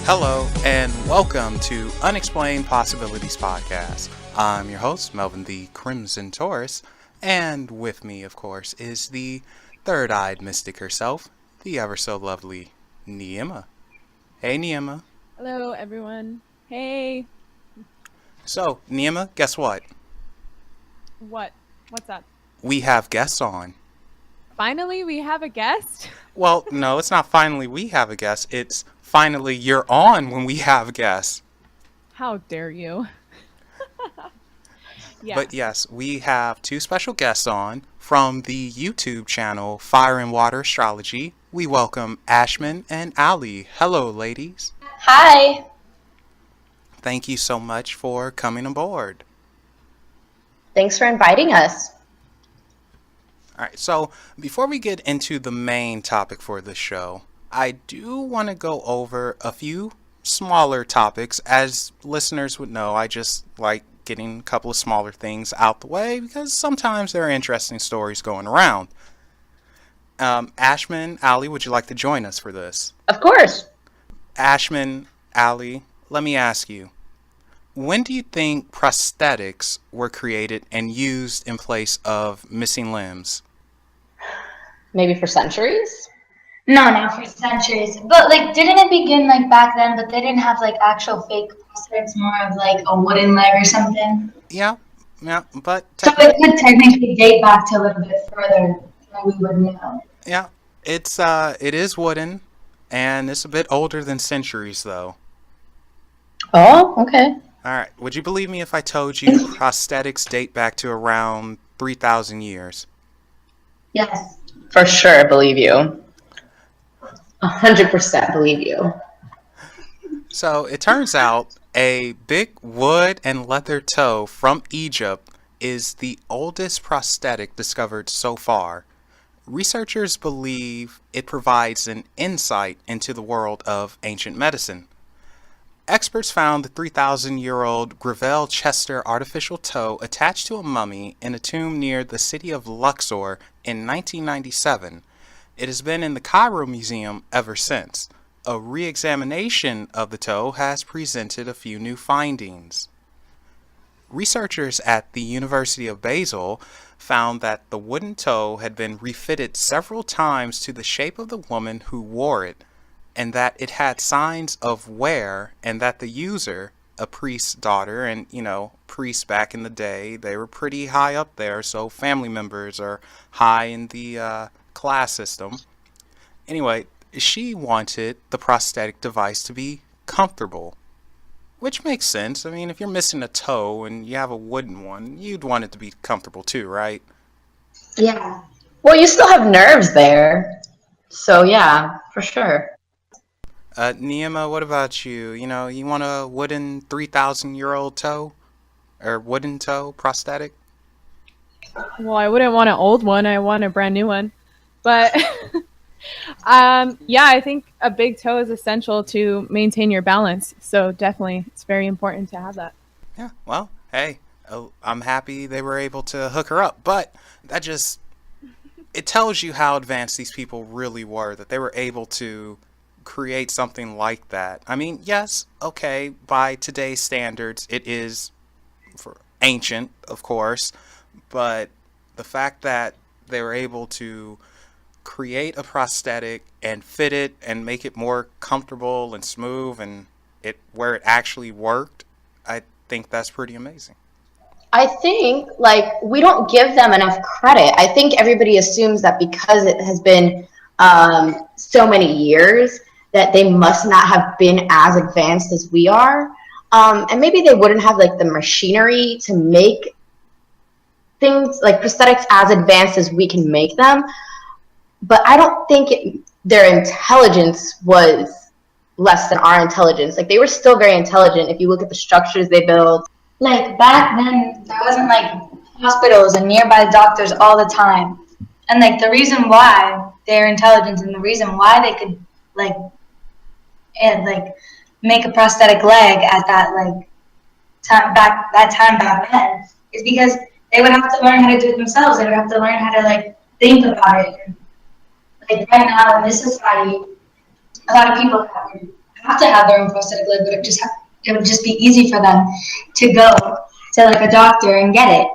Hello, and welcome to Unexplained Possibilities Podcast. I'm your host, Melvin the Crimson Taurus, and with me, of course, is the third-eyed mystic herself, the ever-so-lovely Neima. Hey, Neima. Hello, everyone. Hey. So, Neima, guess what? What? What's up? We have guests on. Finally, we have a guest? Well, no, it's not finally we have a guest. It's finally you're on when we have guests. How dare you? Yeah. But yes, we have two special guests on from the YouTube channel Fire and Water Astrology. We welcome Ashmin and Ali. Hello, ladies. Hi. Thank you so much for coming aboard. Thanks for inviting us. All right, so before we get into the main topic for this show, I do want to go over a few smaller topics. As listeners would know, I just like getting a couple of smaller things out the way because sometimes there are interesting stories going around. Ashmin, Ali, would you like to join us for this? Of course. Ashmin, Ali, let me ask you, when do you think prosthetics were created and used in place of missing limbs? Maybe for centuries? No, not for centuries. But didn't it begin back then? But they didn't have actual fake prosthetics, more of a wooden leg or something. Yeah, but So it could technically date back to a little bit further than we would know. yeah, it is wooden, and it's a bit older than centuries, though. Oh, okay. All right, would you believe me if I told you prosthetics date back to around 3,000 years? Yes. For sure, believe you. 100% believe you. So it turns out a big wood and leather toe from Egypt is the oldest prosthetic discovered so far. Researchers believe it provides an insight into the world of ancient medicine. Experts found the 3,000-year-old Gravel Chester artificial toe attached to a mummy in a tomb near the city of Luxor in 1997. It has been in the Cairo Museum ever since. A re-examination of the toe has presented a few new findings. Researchers at the University of Basel found that the wooden toe had been refitted several times to the shape of the woman who wore it, and that it had signs of wear, and that the user, a priest's daughter, and priests back in the day, they were pretty high up there, so family members are high in the class system. Anyway, she wanted the prosthetic device to be comfortable, which makes sense. I mean, if you're missing a toe and you have a wooden one, you'd want it to be comfortable too, right? Yeah. Well, you still have nerves there. So, yeah, for sure. Neima, what about you? You want a wooden 3,000-year-old toe? Or wooden toe prosthetic? Well, I wouldn't want an old one. I want a brand new one. But, yeah, I think a big toe is essential to maintain your balance. So definitely, it's very important to have that. Yeah, well, hey, I'm happy they were able to hook her up. But it tells you how advanced these people really were, that they were able to create something like that. I mean, yes, okay, by today's standards, it is for ancient, of course, but the fact that they were able to create a prosthetic and fit it and make it more comfortable and smooth and where it actually worked, I think that's pretty amazing. I think, we don't give them enough credit. I think everybody assumes that because it has been so many years, that they must not have been as advanced as we are. And maybe they wouldn't have the machinery to make things prosthetics as advanced as we can make them. But I don't think their intelligence was less than our intelligence. They were still very intelligent if you look at the structures they built. Back then, there wasn't hospitals and nearby doctors all the time. And the reason why they're intelligent and the reason why they could make a prosthetic leg at that time back then is because they would have to learn how to do it themselves. They would have to learn how to think about it. Right now in this society, a lot of people have have to have their own prosthetic leg, but it would just be easy for them to go to like a doctor and get it.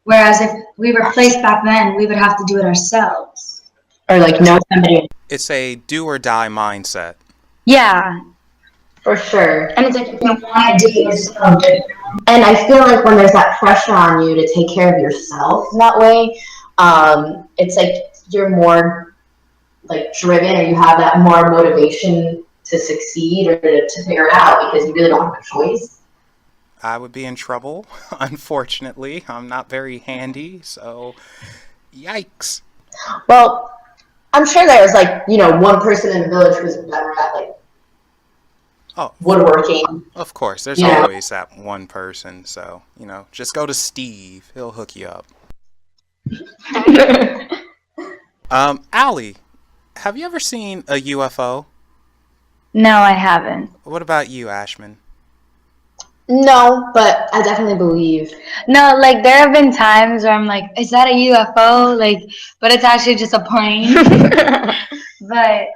Whereas if we were placed back then, we would have to do it ourselves. Or like know somebody. It's a do or die mindset. Yeah. For sure. And it's like, You want to do it yourself. and I feel like when there's that pressure on you to take care of yourself that way, it's like you're more like driven, or you have that more motivation to succeed or to figure it out because you really don't have a choice. I would be in trouble, unfortunately. I'm not very handy, so yikes. Well, I'm sure there's like, one person in the village who's better at like woodworking. Of course, there's always that one person, so, just go to Steve. He'll hook you up. Ali, have you ever seen a UFO? No, I haven't. What about you, Ashmin? No, but I definitely believe. No, like there have been times where I'm like, is that a UFO? Like, but it's actually just a plane. But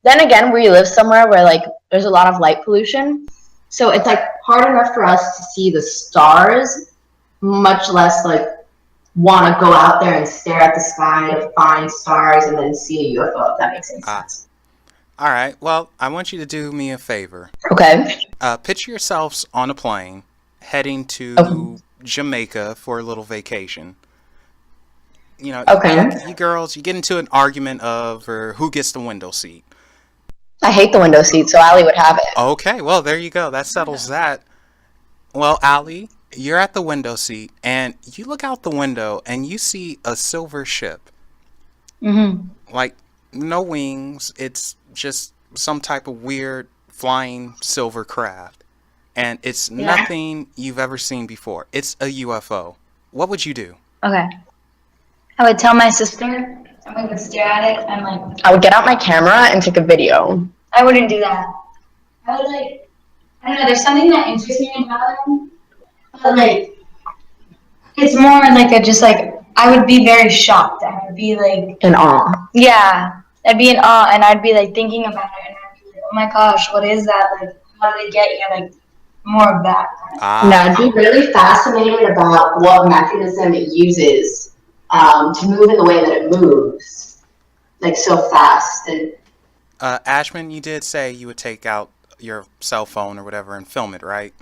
then again, we live somewhere where like there's a lot of light pollution, so it's like hard enough for us to see the stars, much less like want to go out there and stare at the sky to find stars and then see a UFO. If that makes any sense. All right. Well, I want you to do me a favor. Okay. Picture yourselves on a plane heading to Jamaica for a little vacation. Okay. You girls, you get into an argument over who gets the window seat. I hate the window seat, so Ali would have it. Okay, well, there you go. That settles that. Well, Ali, you're at the window seat, and you look out the window, and you see a silver ship. Mm-hmm. Like, no wings. It's just some type of weird flying silver craft. And it's nothing you've ever seen before. It's a UFO. What would you do? Okay. I would tell my sister, and we would stare at it, and like, I would get out my camera and take a video. I wouldn't do that. I would like, I don't know, there's something that interests me about them. But like, it's more like I would be very shocked. I would be like, In awe. yeah, I'd be in awe, and I'd be like thinking about it, and I'd be like, oh my gosh, what is that? Like, how did it get here? Like, more of that. No, I'd be really fascinated about what mechanism it uses to move in the way that it moves, like so fast. And Ashman, you did say you would take out your cell phone or whatever and film it, right?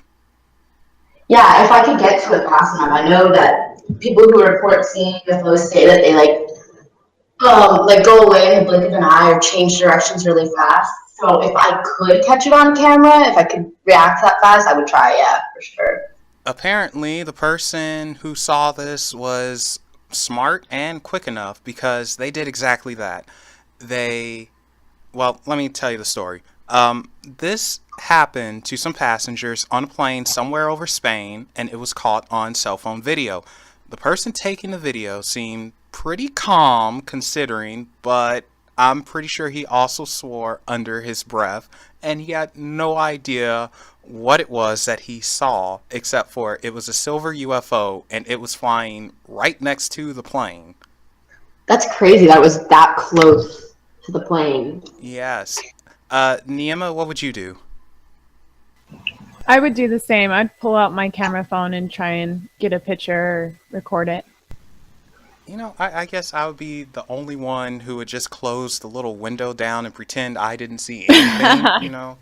yeah, if I could get to it fast enough, I know that people who report seeing UFOs say that they like go away in the blink of an eye or change directions really fast. So if I could catch it on camera, if I could react that fast, I would try, yeah, for sure. Apparently, the person who saw this was smart and quick enough because they did exactly that. Well, let me tell you the story. This happened to some passengers on a plane somewhere over Spain, and it was caught on cell phone video. The person taking the video seemed pretty calm considering, but I'm pretty sure he also swore under his breath, and he had no idea what it was that he saw, except for it was a silver UFO, and it was flying right next to the plane. That's crazy that it was that close to the plane. Yes. Neima, what would you do? I would do the same. I'd pull out my camera phone and try and get a picture or record it. I guess I would be the only one who would just close the little window down and pretend I didn't see anything,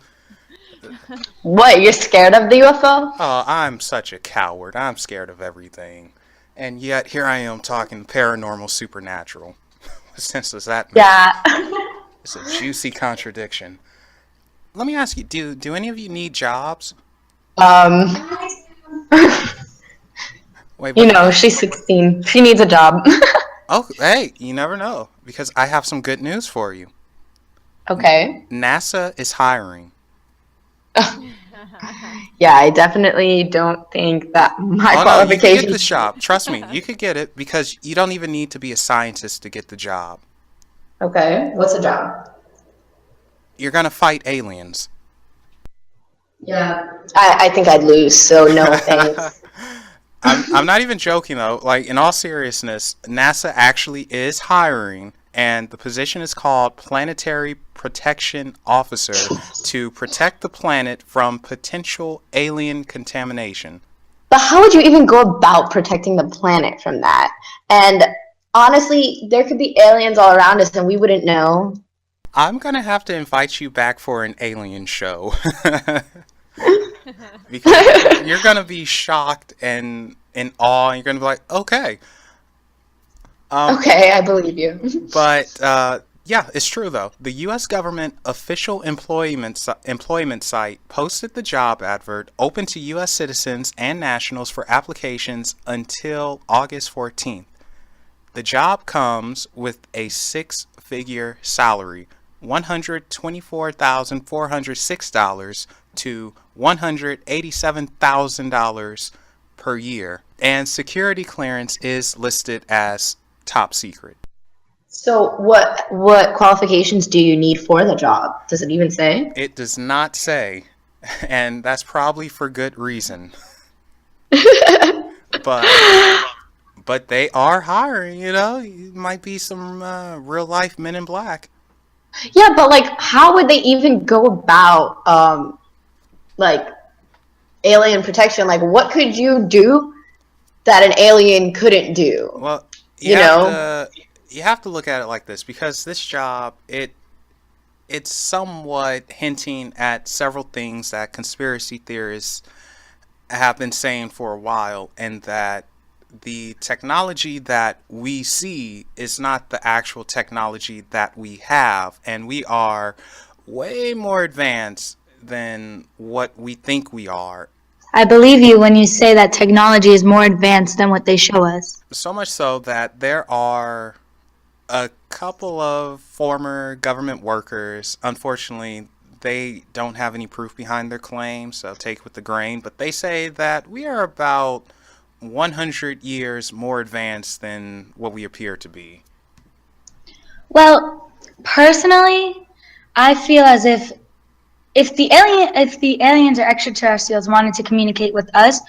What, you're scared of the UFO? Oh, I'm such a coward. I'm scared of everything. And yet, here I am talking paranormal supernatural. What sense does that make? Yeah. It's a juicy contradiction. Let me ask you, do any of you need jobs? Wait, she's 16. She needs a job. Oh, hey, you never know, because I have some good news for you. Okay. NASA is hiring. Yeah, I definitely don't think that my Oh no, you could qualifications. get the job. Trust me, you could get it because you don't even need to be a scientist to get the job. Okay, what's the job? You're gonna fight aliens. Yeah, I think I'd lose, so no thanks. I'm not even joking though. Like, in all seriousness, NASA actually is hiring, and the position is called Planetary Protection Officer to protect the planet from potential alien contamination. But how would you even go about protecting the planet from that? And honestly, there could be aliens all around us and we wouldn't know. I'm going to have to invite you back for an alien show. Because you're going to be shocked and in awe, and you're going to be like, okay. Okay, I believe you. But yeah, it's true though. The U.S. government official employment site posted the job advert open to U.S. citizens and nationals for applications until August 14th. The job comes with a six-figure salary, $124,406 to $187,000 per year, and security clearance is listed as top secret. So what qualifications do you need for the job? Does it even say? It does not say, and that's probably for good reason. But they are hiring, you know. It might be some real life Men in Black. Yeah, but like, how would they even go about like alien protection? Like, what could you do that an alien couldn't do? Well, you know, you have to look at it like this, because this job, it's somewhat hinting at several things that conspiracy theorists have been saying for a while, and that the technology that we see is not the actual technology that we have, and we are way more advanced than what we think we are. I believe you when you say that technology is more advanced than what they show us. So much so that there are a couple of former government workers, unfortunately, they don't have any proof behind their claims, so take with the grain, but they say that we are about 100 years more advanced than what we appear to be. Well, personally, I feel as if the aliens or extraterrestrials wanted to communicate with us,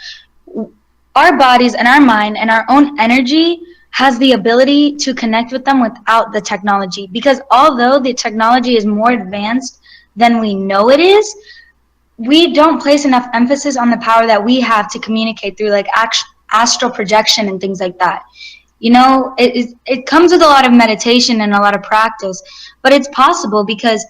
our bodies and our mind and our own energy has the ability to connect with them without the technology. Because although the technology is more advanced than we know it is, we don't place enough emphasis on the power that we have to communicate through like astral projection and things like that. You know, it comes with a lot of meditation and a lot of practice, but it's possible because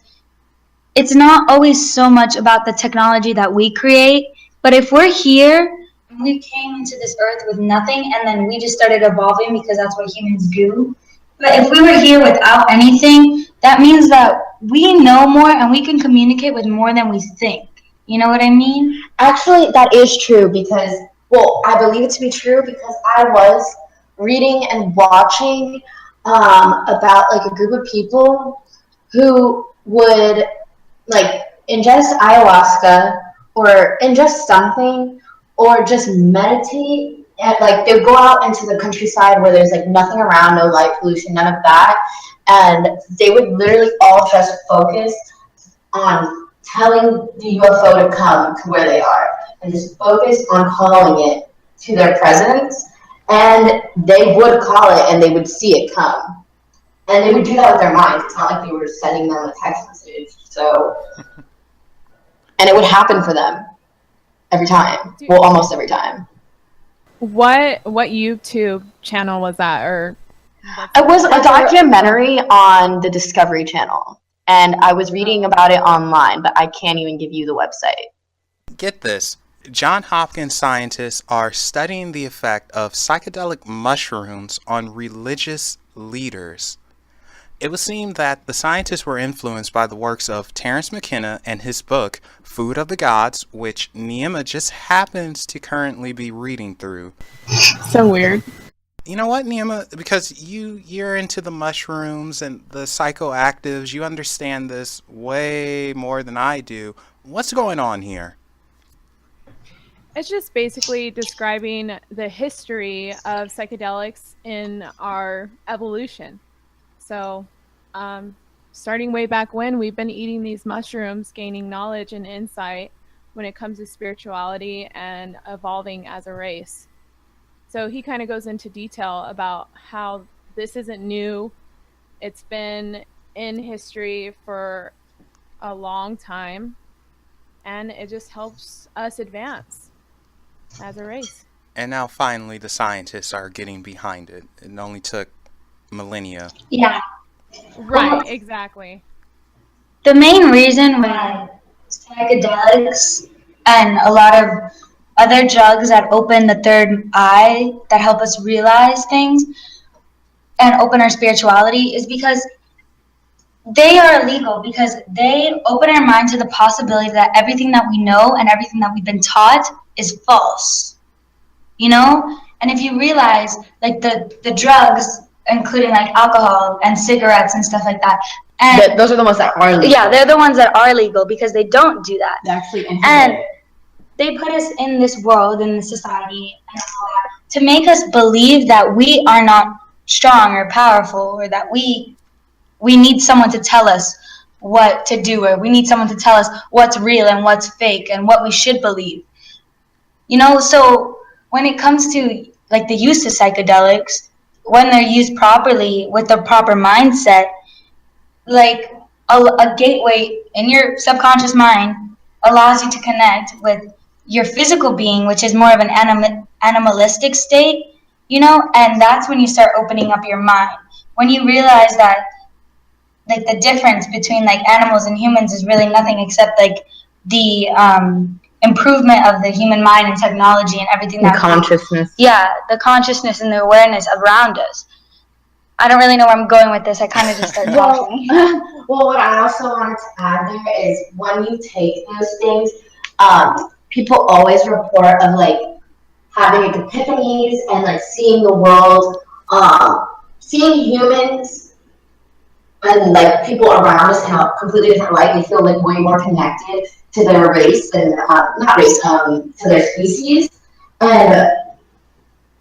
it's not always so much about the technology that we create. But if we're here and we came into this earth with nothing and then we just started evolving because that's what humans do. But if we were here without anything, that means that we know more and we can communicate with more than we think. You know what I mean? Actually, that is true because, well, I believe it to be true because I was reading and watching about like a group of people who would like ingest ayahuasca or ingest something or just meditate. And like they would go out into the countryside where there's like nothing around, no light pollution, none of that, and they would literally all just focus on telling the UFO to come to where they are and just focus on calling it to their presence, and they would call it and they would see it come. And they would do that with their minds. It's not like they were sending them a text message. So, and it would happen for them every time. Well, almost every time. What YouTube channel was that? Or it was a documentary on the Discovery Channel, and I was reading about it online, but I can't even give you the website. Get this. Johns Hopkins scientists are studying the effect of psychedelic mushrooms on religious leaders. It would seem that the scientists were influenced by the works of Terence McKenna and his book, Food of the Gods, which Neima just happens to currently be reading through. So weird. You know what, Neima? Because you're into the mushrooms and the psychoactives, you understand this way more than I do. What's going on here? It's just basically describing the history of psychedelics in our evolution. So, starting way back when, we've been eating these mushrooms, gaining knowledge and insight when it comes to spirituality and evolving as a race. So he kind of goes into detail about how this isn't new. It's been in history for a long time, and it just helps us advance as a race. And now finally the scientists are getting behind it. It only took millennia. Yeah. Right, exactly. The main reason why psychedelics and a lot of other drugs that open the third eye, that help us realize things and open our spirituality, is because they are illegal, because they open our mind to the possibility that everything that we know and everything that we've been taught is false. You know? And if you realize, like, the drugs, including like alcohol and cigarettes and stuff like that, and Those are the ones that are legal. yeah, they're the ones that are legal because they don't do that. They're actually And they put us in this world, in this society, and all that, to make us believe that we are not strong or powerful, or that we need someone to tell us what to do, or we need someone to tell us what's real and what's fake and what we should believe. You know, so when it comes to like the use of psychedelics, when they're used properly with the proper mindset, like a gateway in your subconscious mind allows you to connect with your physical being, which is more of an animalistic state, you know, and that's when you start opening up your mind. When you realize that, like, the difference between like animals and humans is really nothing except like the improvement of the human mind and technology and everything that consciousness. The consciousness and the awareness around us. I don't really know where I'm going with this. I kind of just started talking. Well, what I also wanted to add there is when you take those things, people always report of like having like epiphanies and like seeing the world, seeing humans and like people around us in a completely different light. They feel like way more connected to their race than not race, to their species. And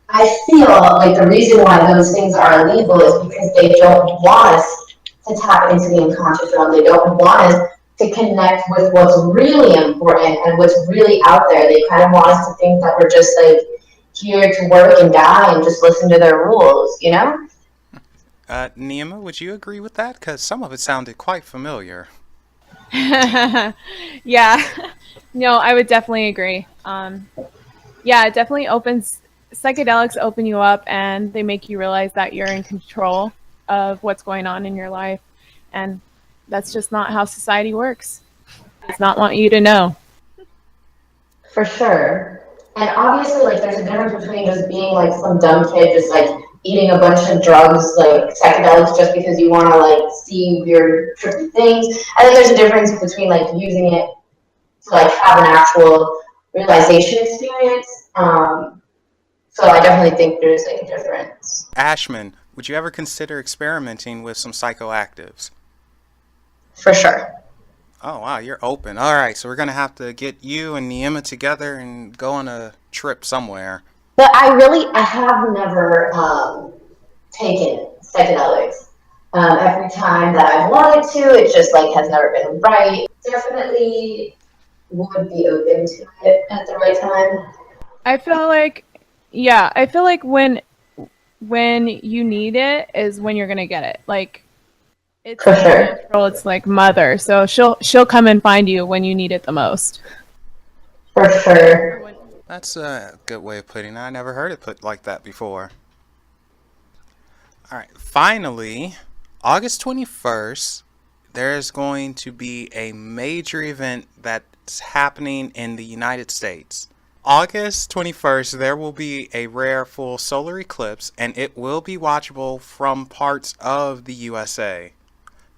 I feel like the reason why those things are illegal is because they don't want us to tap into the unconscious realm. They don't want us to connect with what's really important and what's really out there. They kind of want us to think that we're just like here to work and die and just listen to their rules, you know? Neima, would you agree with that? Because some of it sounded quite familiar. Yeah. No, I would definitely agree. Yeah, it definitely psychedelics open you up, and they make you realize that you're in control of what's going on in your life. And that's just not how society works. It does not want you to know. For sure. And obviously, like, there's a difference between just being like some dumb kid just like eating a bunch of drugs, like psychedelics, just because you want to like see weird, trippy things. I think there's a difference between like using it to like have an actual realization experience. So I definitely think there's like a difference. Ashmin, would you ever consider experimenting with some psychoactives? For sure. Oh, wow, you're open. All right, so we're going to have to get you and Neima together and go on a trip somewhere. But I have never taken psychedelics. Every time that I've wanted to, it just like has never been right. Definitely would be open to it at the right time. I feel like when you need it is when you're gonna get it. Like, it's for sure. Natural, it's like mother, so she'll come and find you when you need it the most. For sure. That's a good way of putting it. I never heard it put like that before. All right, finally, August 21st, there's going to be a major event that's happening in the United States. August 21st, there will be a rare full solar eclipse, and it will be watchable from parts of the USA.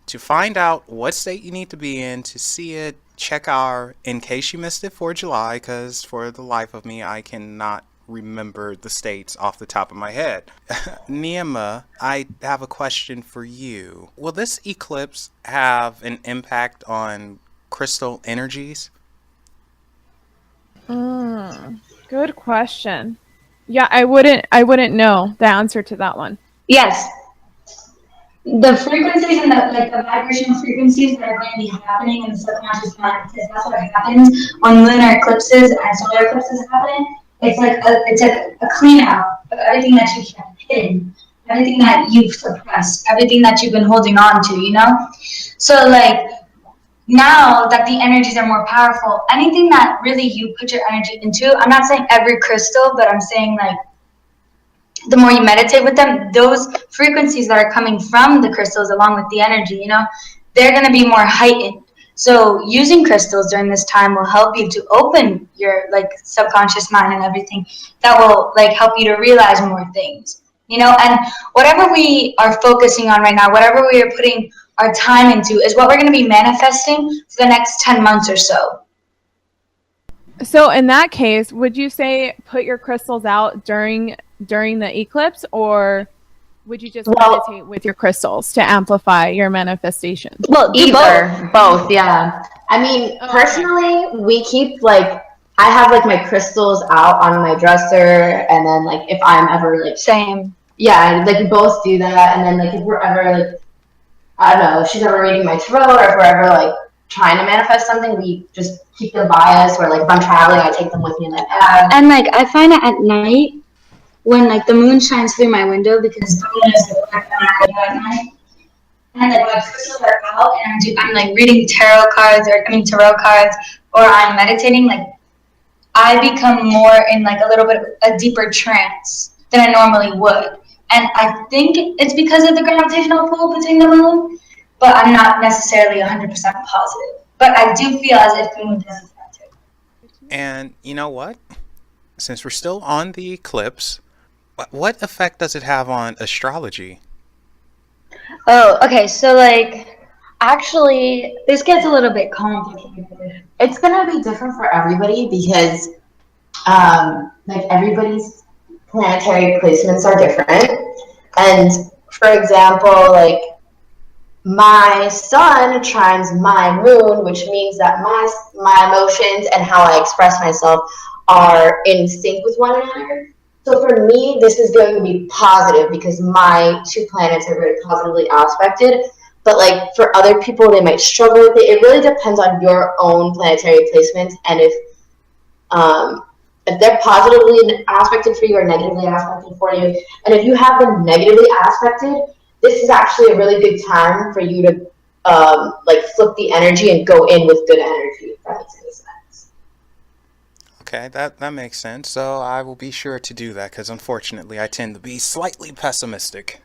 To find out what state you need to be in to see it, check our In Case You Missed It for July, because for the life of me, I cannot remember the states off the top of my head. Neima, I have a question for you. Will this eclipse have an impact on crystal energies? Good question. Yeah, I wouldn't know the answer to that one. Yes. The frequencies and the vibrational frequencies that are going to be happening in the subconscious mind, because that's what happens when lunar eclipses and solar eclipses happen. It's like a clean out of everything that you kept hidden everything that you've suppressed, everything that you've been holding on to, you know? So like now that the energies are more powerful, anything that really you put your energy into, I'm not saying every crystal, but I'm saying like the more you meditate with them, those frequencies that are coming from the crystals along with the energy, you know, they're going to be more heightened. So using crystals during this time will help you to open your like subconscious mind and everything. That will like help you to realize more things, you know, and whatever we are focusing on right now, whatever we are putting our time into is what we're going to be manifesting for the next 10 months or so. So in that case, would you say put your crystals out during the eclipse, or would you just meditate with your crystals to amplify your manifestation? Well, either, both, yeah. I mean, personally, we keep like, I have like my crystals out on my dresser, and then like if I'm ever like Same. Yeah, like we both do that, and then like if we're ever like, I don't know, if she's ever reading my tarot, or if we're ever like trying to manifest something, we just keep them by us. Or like if I'm traveling, I take them with me in the bag. And like I find it at night when like the moon shines through my window, because the moon is at night, and like my crystals are out, and I'm like reading tarot cards, or I'm meditating. Like I become more in like a little bit a deeper trance than I normally would. And I think it's because of the gravitational pull between the moon, but I'm not necessarily 100% positive. But I do feel as if the moon does affect it. And you know what? Since we're still on the eclipse, what effect does it have on astrology? Oh, okay. So like, actually, this gets a little bit complicated. It's gonna be different for everybody because, like everybody's planetary placements are different. And for example, like my sun trines my moon, which means that my emotions and how I express myself are in sync with one another. So for me, this is going to be positive because my two planets are very positively aspected. But like for other people, they might struggle with it. It really depends on your own planetary placements, and if they're positively aspected for you or negatively aspected for you. And if you have them negatively aspected, this is actually a really good time for you to like flip the energy and go in with good energy, if that makes any sense. Okay, that makes sense. So I will be sure to do that because unfortunately I tend to be slightly pessimistic.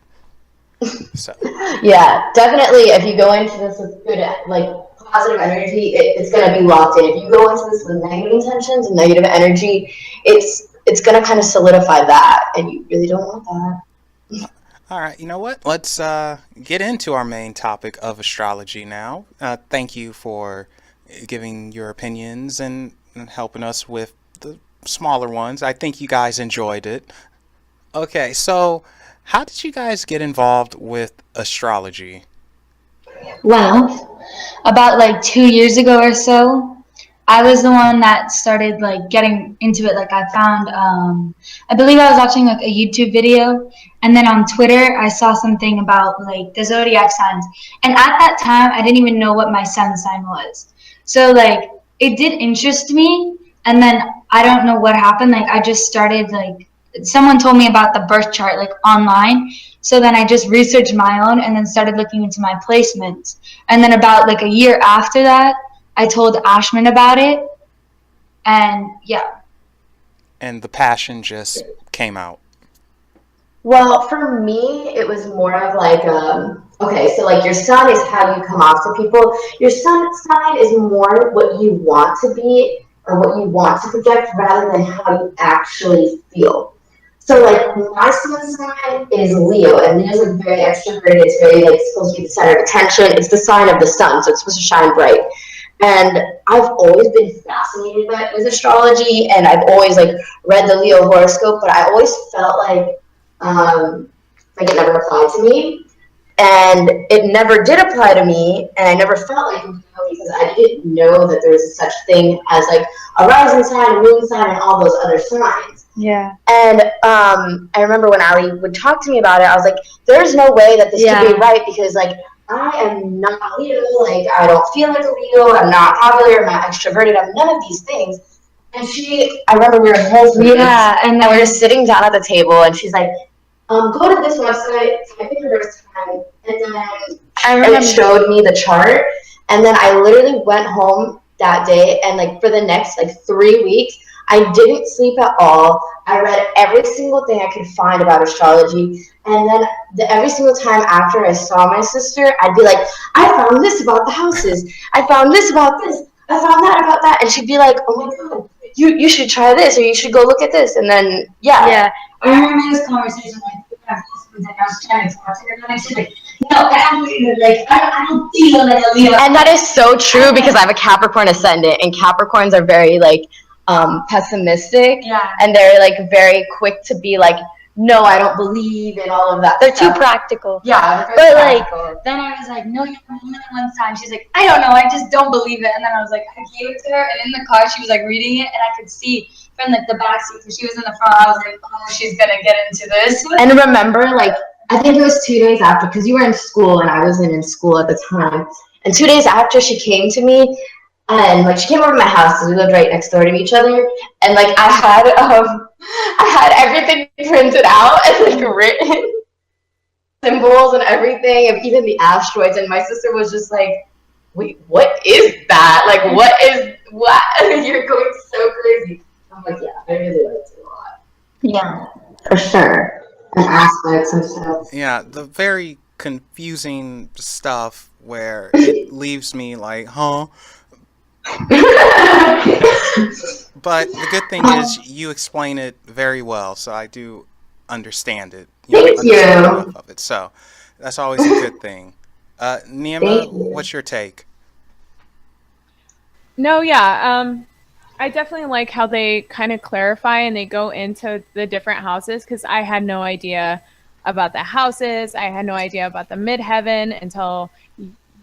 So Yeah, definitely. If you go into this with good, like positive energy, it's gonna be locked in. If you go into this with negative intentions and negative energy, it's gonna kind of solidify that, and you really don't want that. all right, you know what? Let's get into our main topic of astrology now. Thank you for giving your opinions and helping us with the smaller ones. I think you guys enjoyed it. Okay, so how did you guys get involved with astrology? Well, about like 2 years ago or so, I was the one that started like getting into it. Like I found, I believe I was watching like a YouTube video, and then on Twitter I saw something about like the zodiac signs. And at that time, I didn't even know what my sun sign was. So like it did interest me, and then I don't know what happened. Like I just started like someone told me about the birth chart like online. So then I just researched my own and then started looking into my placements. And then about like a year after that, I told Ashmin about it. And yeah. And the passion just came out. Well, for me, it was more of like, okay, so like your sun is how you come off to people. Your sun sign is more what you want to be or what you want to project rather than how you actually feel. So like my sun sign is Leo, and Leo's like very extroverted. It's very like supposed to be the center of attention. It's the sign of the sun, so it's supposed to shine bright. And I've always been fascinated with astrology, and I've always like read the Leo horoscope, but I always felt like it never applied to me, and it never did apply to me, and I never felt like Leo because I didn't know that there was such thing as like a rising sign, a moon sign, and all those other signs. Yeah. And I remember when Ali would talk to me about it, I was like, there's no way that this could be right because like I am not Leo, like I don't feel like a Leo, I'm not popular, I'm not extroverted, I'm none of these things. And I remember we were in Whole Foods, and we're just sitting down at the table, and she's like, go to this website, type in your birth time, and then I remember. it showed me the chart. And then I literally went home that day, and like for the next like 3 weeks, I didn't sleep at all. I read every single thing I could find about astrology. And then every single time after I saw my sister, I'd be like, I found this about the houses. I found this about this. I found that about that. And she'd be like, oh my God, you should try this, or you should go look at this. And then, Yeah. I remember this conversation like I was trying to talk to her, and she's like, no, I don't feel like a Leo. And that is so true because I have a Capricorn ascendant, and Capricorns are very like pessimistic, Yeah. and they're like very quick to be like, no, I don't believe in all of that. They're stuff. too practical. Yeah, they're But, very like, practical. Then I was like, no, you're a woman one time. She's like, I don't know, I just don't believe it. And then I was like, I gave it to her, and in the car she was like reading it, and I could see from like the back seat because she was in the front. I was like, oh, she's gonna get into this. And remember, like, I think it was 2 days after, because you were in school and I wasn't in school at the time. And 2 days after, she came to me, and like she came over to my house because we lived right next door to each other. And like I had everything printed out and like written symbols and everything, and even the asteroids. And my sister was just like, "Wait, what is that? Like, what? You're going so crazy." I'm like, "Yeah, I really liked it a lot." Yeah. For sure. And aspects and stuff. Yeah, the very confusing stuff where it leaves me like, huh? But the good thing is you explain it very well, so I do understand it. Thank you. Enough of it, so that's always a good thing. Neima, what's your take? No, yeah. I definitely like how they kind of clarify and they go into the different houses, because I had no idea about the houses. I had no idea about the midheaven until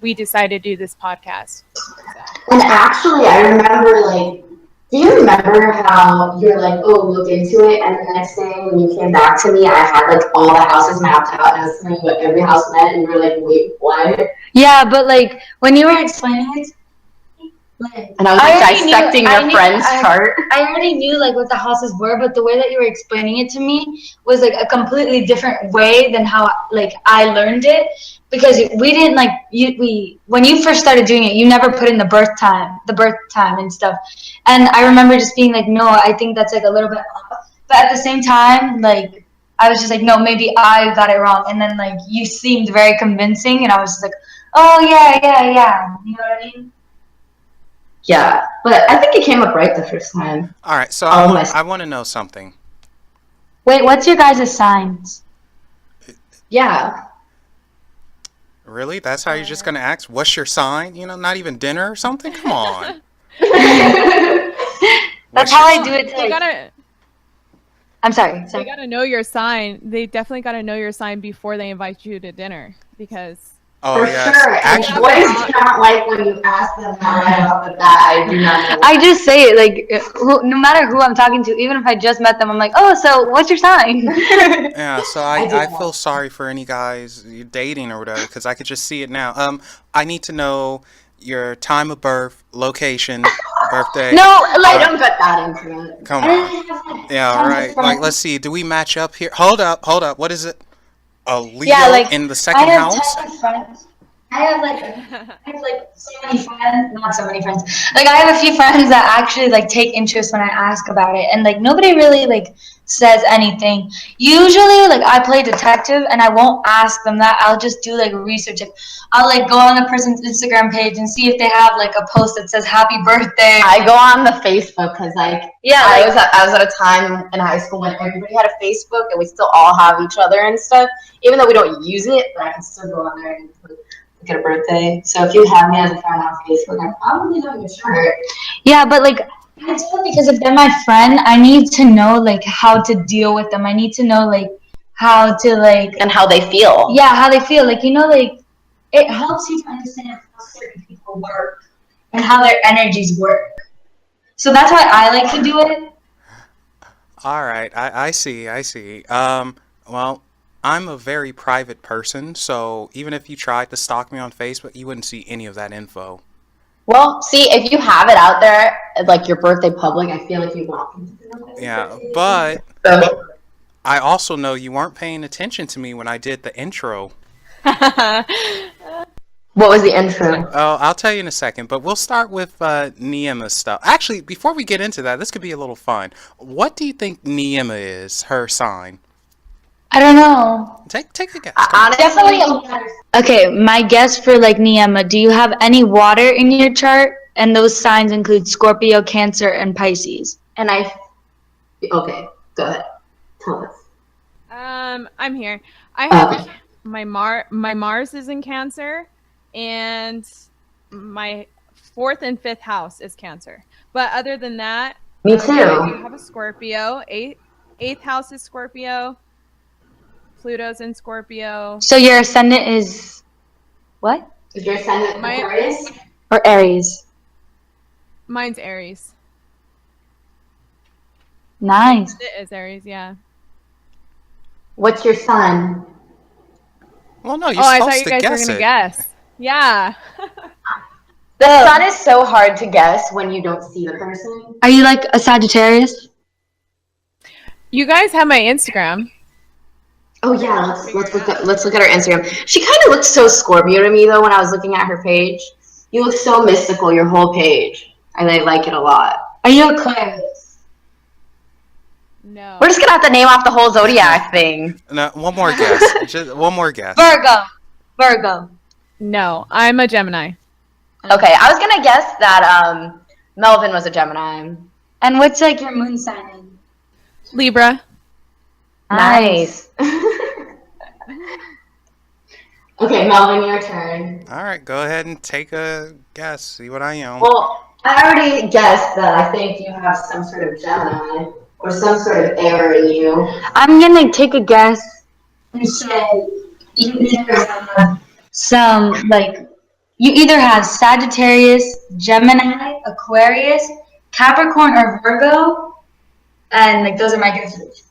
we decided to do this podcast. And actually, I remember, like, do you remember how you're like, oh, look into it, and the next day when you came back to me, I had like all the houses mapped out, and I was telling you what every house meant, and you were like, wait, what? Yeah, but like when you were explaining it, like, And I was like dissecting your friend's chart. I already knew like what the houses were, but the way that you were explaining it to me was like a completely different way than how like I learned it, because we didn't like when you first started doing it, you never put in the birth time and stuff. And I remember just being like, no, I think that's like a little bit off. But at the same time, like I was just like, no, maybe I got it wrong. And then like you seemed very convincing, and I was just like, oh yeah. You know what I mean? Yeah, but I think it came up right the first time. All right, so I want to know something. Wait, what's your guys' signs? Yeah. Really? That's how you're just going to ask? What's your sign? You know, not even dinner or something? Come on. That's how I do it. They gotta, I'm sorry. they gotta know your sign. They definitely gotta know your sign before they invite you to dinner, because Oh, For yes. sure. And Actually, boys do not like when you ask them how right off the bat. I do not know. I just say it like no matter who I'm talking to, even if I just met them, I'm like, oh, so what's your sign? yeah, so I feel sorry for any guys you're dating or whatever, because I could just see it now. I need to know your time of birth, location, birthday. No, like I don't get that into it. Come on. Yeah, right. Like, let's see. Do we match up here? Hold up. What is it? A Leo in the second house? I have like so many friends, not so many friends. Like I have a few friends that actually like take interest when I ask about it, and like nobody really like says anything. Usually like I play detective and I won't ask them that. I'll just do like research. I'll like go on the person's Instagram page and see if they have like a post that says happy birthday. I go on the Facebook because like I was at a time in high school when everybody had a Facebook and we still all have each other and stuff. Even though we don't use it, but I can still go on there and look at a birthday. So if you have me as a friend on Facebook, I'm probably not even sure. Yeah, but like I do it because if they're my friend, I need to know like how to deal with them. I need to know like how to like And how they feel. Yeah, how they feel. Like, you know, like it helps you to understand how certain people work and how their energies work. So that's why I like to do it. All right. I see. Well, I'm a very private person, so even if you tried to stalk me on Facebook, you wouldn't see any of that info. Well, see, if you have it out there, like your birthday public, I feel like you walk into it. Yeah, but So, I also know you weren't paying attention to me when I did the intro. What was the intro? Oh, I'll tell you in a second, but we'll start with Neima's stuff. Actually, before we get into that, this could be a little fun. What do you think Neima is, her sign? I don't know. Take a guess. Come on. Honestly, Definitely. Okay, my guess for like Neima, do you have any water in your chart? And those signs include Scorpio, Cancer, and Pisces. and I. Okay, go ahead. Tell us. I'm here. I have my Mars is in Cancer, and my 4th and 5th house is Cancer. But other than that, Me too. I do have a Scorpio. 8th house is Scorpio. Pluto's in Scorpio. So your ascendant is what? Is your ascendant Aquarius? Or Aries? Mine's Aries. Nice. It is Aries, yeah. What's your sun? Well, no, you're I thought supposed you to guys were guess gonna it. guess. Yeah. The sun is so hard to guess when you don't see the person. Are you like a Sagittarius? You guys have my Instagram. Oh yeah, let's look at her Instagram. She kind of looks so Scorpio to me though. When I was looking at her page, you look so mystical. Your whole page, and I like it a lot. Are you Aquarius? No. We're just gonna have to name off the whole zodiac thing. No, one more guess. Just one more guess. Virgo. No, I'm a Gemini. Okay, I was gonna guess that Melvin was a Gemini. And what's like your moon sign in? Libra. Nice. Okay, Melvin, your turn. All right, go ahead and take a guess. See what I am. Well, I already guessed that I think you have some sort of Gemini or some sort of air in you. I'm gonna take a guess and say you either have you either have Sagittarius, Gemini, Aquarius, Capricorn, or Virgo, and like those are my guesses.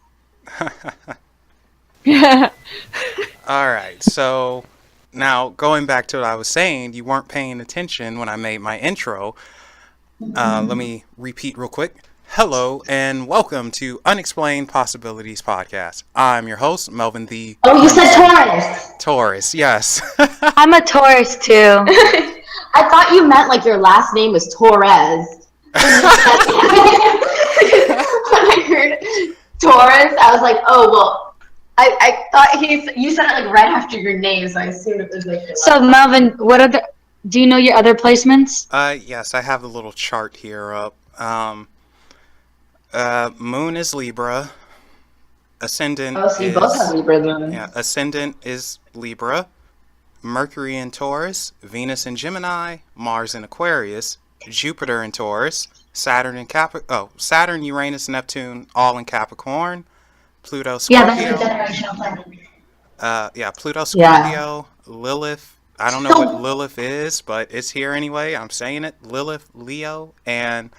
All right, so now going back to what I was saying, you weren't paying attention when I made my intro. Let me repeat real quick. Hello and welcome to Unexplained Possibilities Podcast. I'm your host, Melvin the... Oh, you said Taurus. Taurus, yes. I'm a Taurus too. I thought you meant like your last name was Torres. When I heard Taurus, I was like, oh, well, I thought you said it like right after your name, so I assumed it was like your So Melvin, do you know your other placements? Yes, I have the little chart here up. Moon is Libra. Ascendant Oh, so you both have Libra then. Yeah, Ascendant is Libra. Mercury in Taurus. Venus in Gemini. Mars in Aquarius. Jupiter in Taurus. Saturn in Saturn, Uranus, Neptune, all in Capricorn. Pluto, Scorpio. Yeah, that's the generational planet. Pluto, Scorpio. Lilith. I don't know what Lilith is, but it's here anyway. I'm saying it. Lilith, Leo, and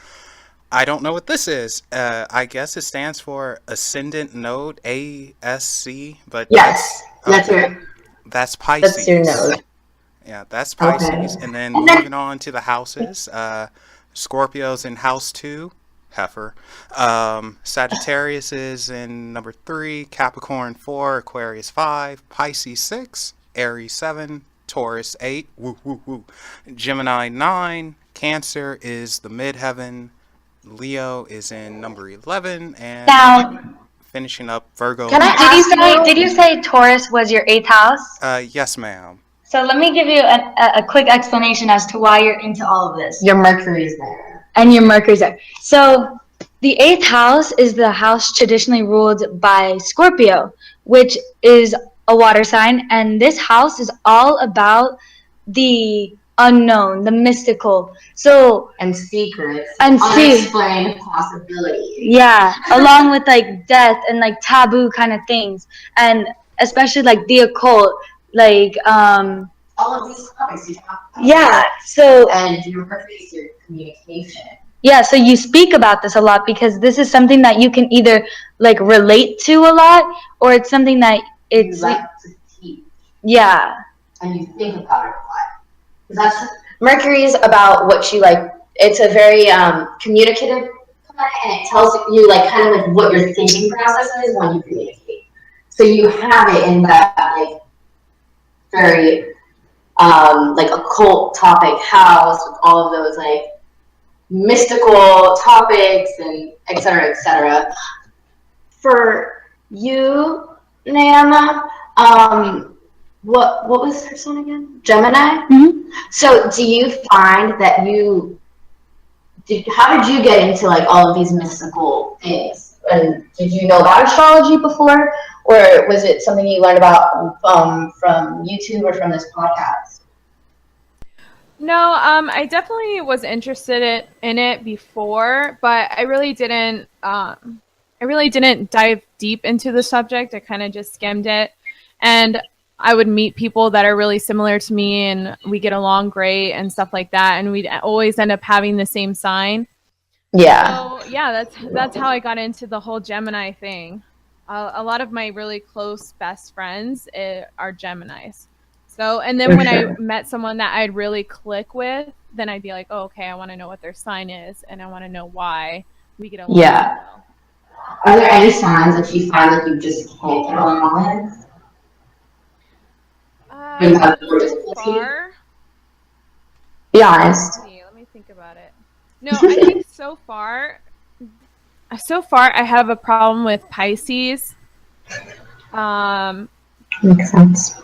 I don't know what this is. I guess it stands for Ascendant Node, ASC, but Yes, that's Pisces. That's your node. Yeah, that's Pisces. Okay. And then moving on to the houses, Scorpio's in house 2, heifer. Sagittarius is in number 3, Capricorn 4, Aquarius 5, Pisces 6, Aries 7, Taurus 8, woo woo woo. Gemini 9, Cancer is the midheaven, Leo is in number 11, and Now, finishing up Virgo. did you say Taurus was your 8th house? Yes, ma'am. So let me give you a quick explanation as to why you're into all of this. Your Mercury's there. And your Mercury's there. So the 8th house is the house traditionally ruled by Scorpio, which is a water sign. And this house is all about the unknown, the mystical. So And secrets. And unexplained possibilities. yeah, along with like death and like taboo kind of things, and especially like the occult, like All of these topics you talk about. yeah. So And your Mercury is your communication. yeah, so you speak about this a lot because this is something that you can either like relate to a lot, or it's something that You like to teach. yeah. And you think about it a lot. Mercury is about what you like. It's a very communicative planet, and it tells you like kind of like what your thinking process is when you communicate. So you have it in that like very like occult topic house with all of those like mystical topics and et cetera, et cetera. For you, Neima, what was her son again? Gemini? Mm-hmm. So do you find that how did you get into like all of these mystical things? And did you know about astrology before? Or was it something you learned about from YouTube or from this podcast? No, I definitely was interested in it before, but I really didn't dive deep into the subject. I kind of just skimmed it, and I would meet people that are really similar to me, and we get along great and stuff like that, and we'd always end up having the same sign. Yeah. So yeah, that's how I got into the whole Gemini thing. A lot of my really close best friends are Geminis. So, and then when I met someone that I'd really click with, then I'd be like, oh, okay, I want to know what their sign is, and I want to know why we get along. Yeah. So well. Are there any signs that you find that you just can't get along with? So far, be honest. let me think about it. No, I think so far I have a problem with Pisces. Makes sense.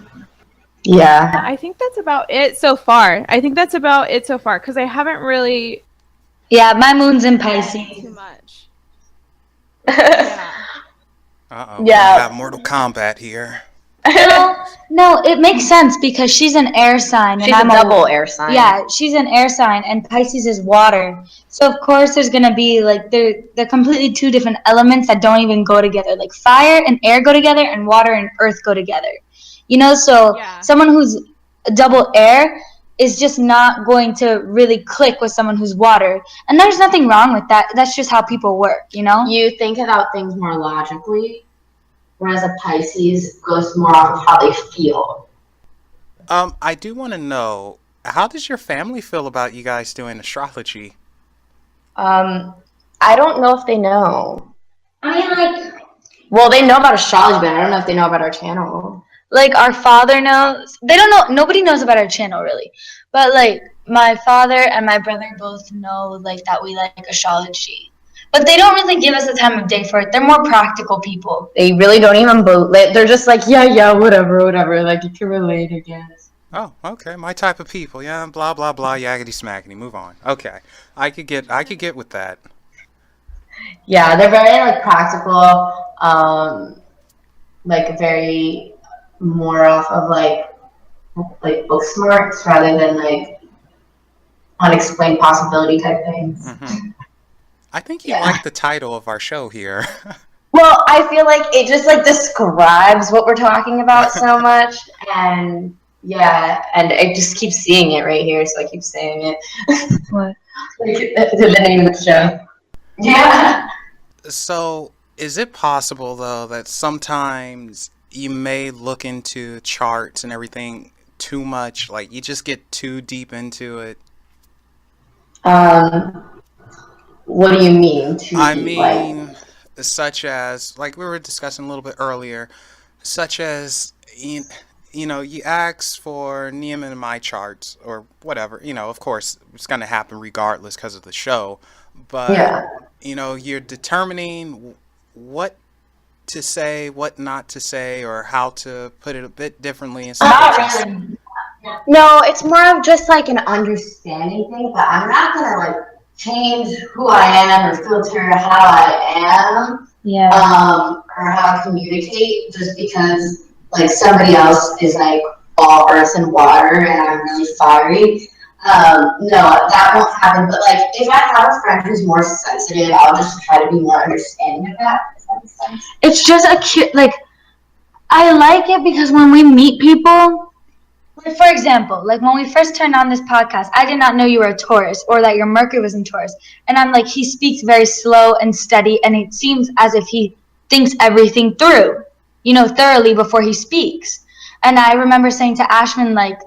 Yeah. I think that's about it so far. Because I haven't really Yeah, my moon's in Pisces. too much. Yeah. Uh-oh. Yeah. We have Mortal Kombat here. No, it makes sense because she's an air sign. She's and a I'm double air sign. Yeah, she's an air sign, and Pisces is water. So of course, there's gonna be like they're completely two different elements that don't even go together. Like fire and air go together, and water and earth go together. You know, so someone who's a double air is just not going to really click with someone who's water, and there's nothing wrong with that. That's just how people work. You know. You think about things more logically, whereas a Pisces goes more off of how they feel. I do want to know, how does your family feel about you guys doing astrology? I don't know if they know. I mean, like, well, they know about astrology, but I don't know if they know about our channel. Like our father knows. They don't know. Nobody knows about our channel really, but like my father and my brother both know like that we like astrology. But they don't really give us the time of day for it. They're more practical people. They really don't even believe. They're just like, yeah, whatever. Like, you can relate, I guess. Oh, okay, my type of people. Yeah, blah blah blah, yakety smackety. Move on. Okay, I could get with that. Yeah, they're very like practical. Like very more off of like book smarts rather than like unexplained possibility type things. Mm-hmm. I think you like the title of our show here. Well, I feel like it just like describes what we're talking about so much, and yeah, and I just keep seeing it right here, so I keep saying it. What? Like, the name of the show. Yeah. So, is it possible though that sometimes you may look into charts and everything too much, like you just get too deep into it? What do you mean? I mean, such as, like we were discussing a little bit earlier, such as, you know, you ask for Neima and my charts or whatever, you know, of course, it's going to happen regardless because of the show. But, you know, you're determining what to say, what not to say, or how to put it a bit differently. And stuff. No, it's more of just like an understanding thing, but I'm not going to like change who I am or filter how I am, or how I communicate just because like somebody else is like all earth and water and I'm really fiery. No, that won't happen. But like if I have a friend who's more sensitive, I'll just try to be more understanding of that. Does that make sense? It's just a cute, like, I like it because when we meet people, like for example, like when we first turned on this podcast, I did not know you were a Taurus or that your Mercury was in Taurus. And I'm like, he speaks very slow and steady, and it seems as if he thinks everything through, you know, thoroughly before he speaks. And I remember saying to Ashmin, like,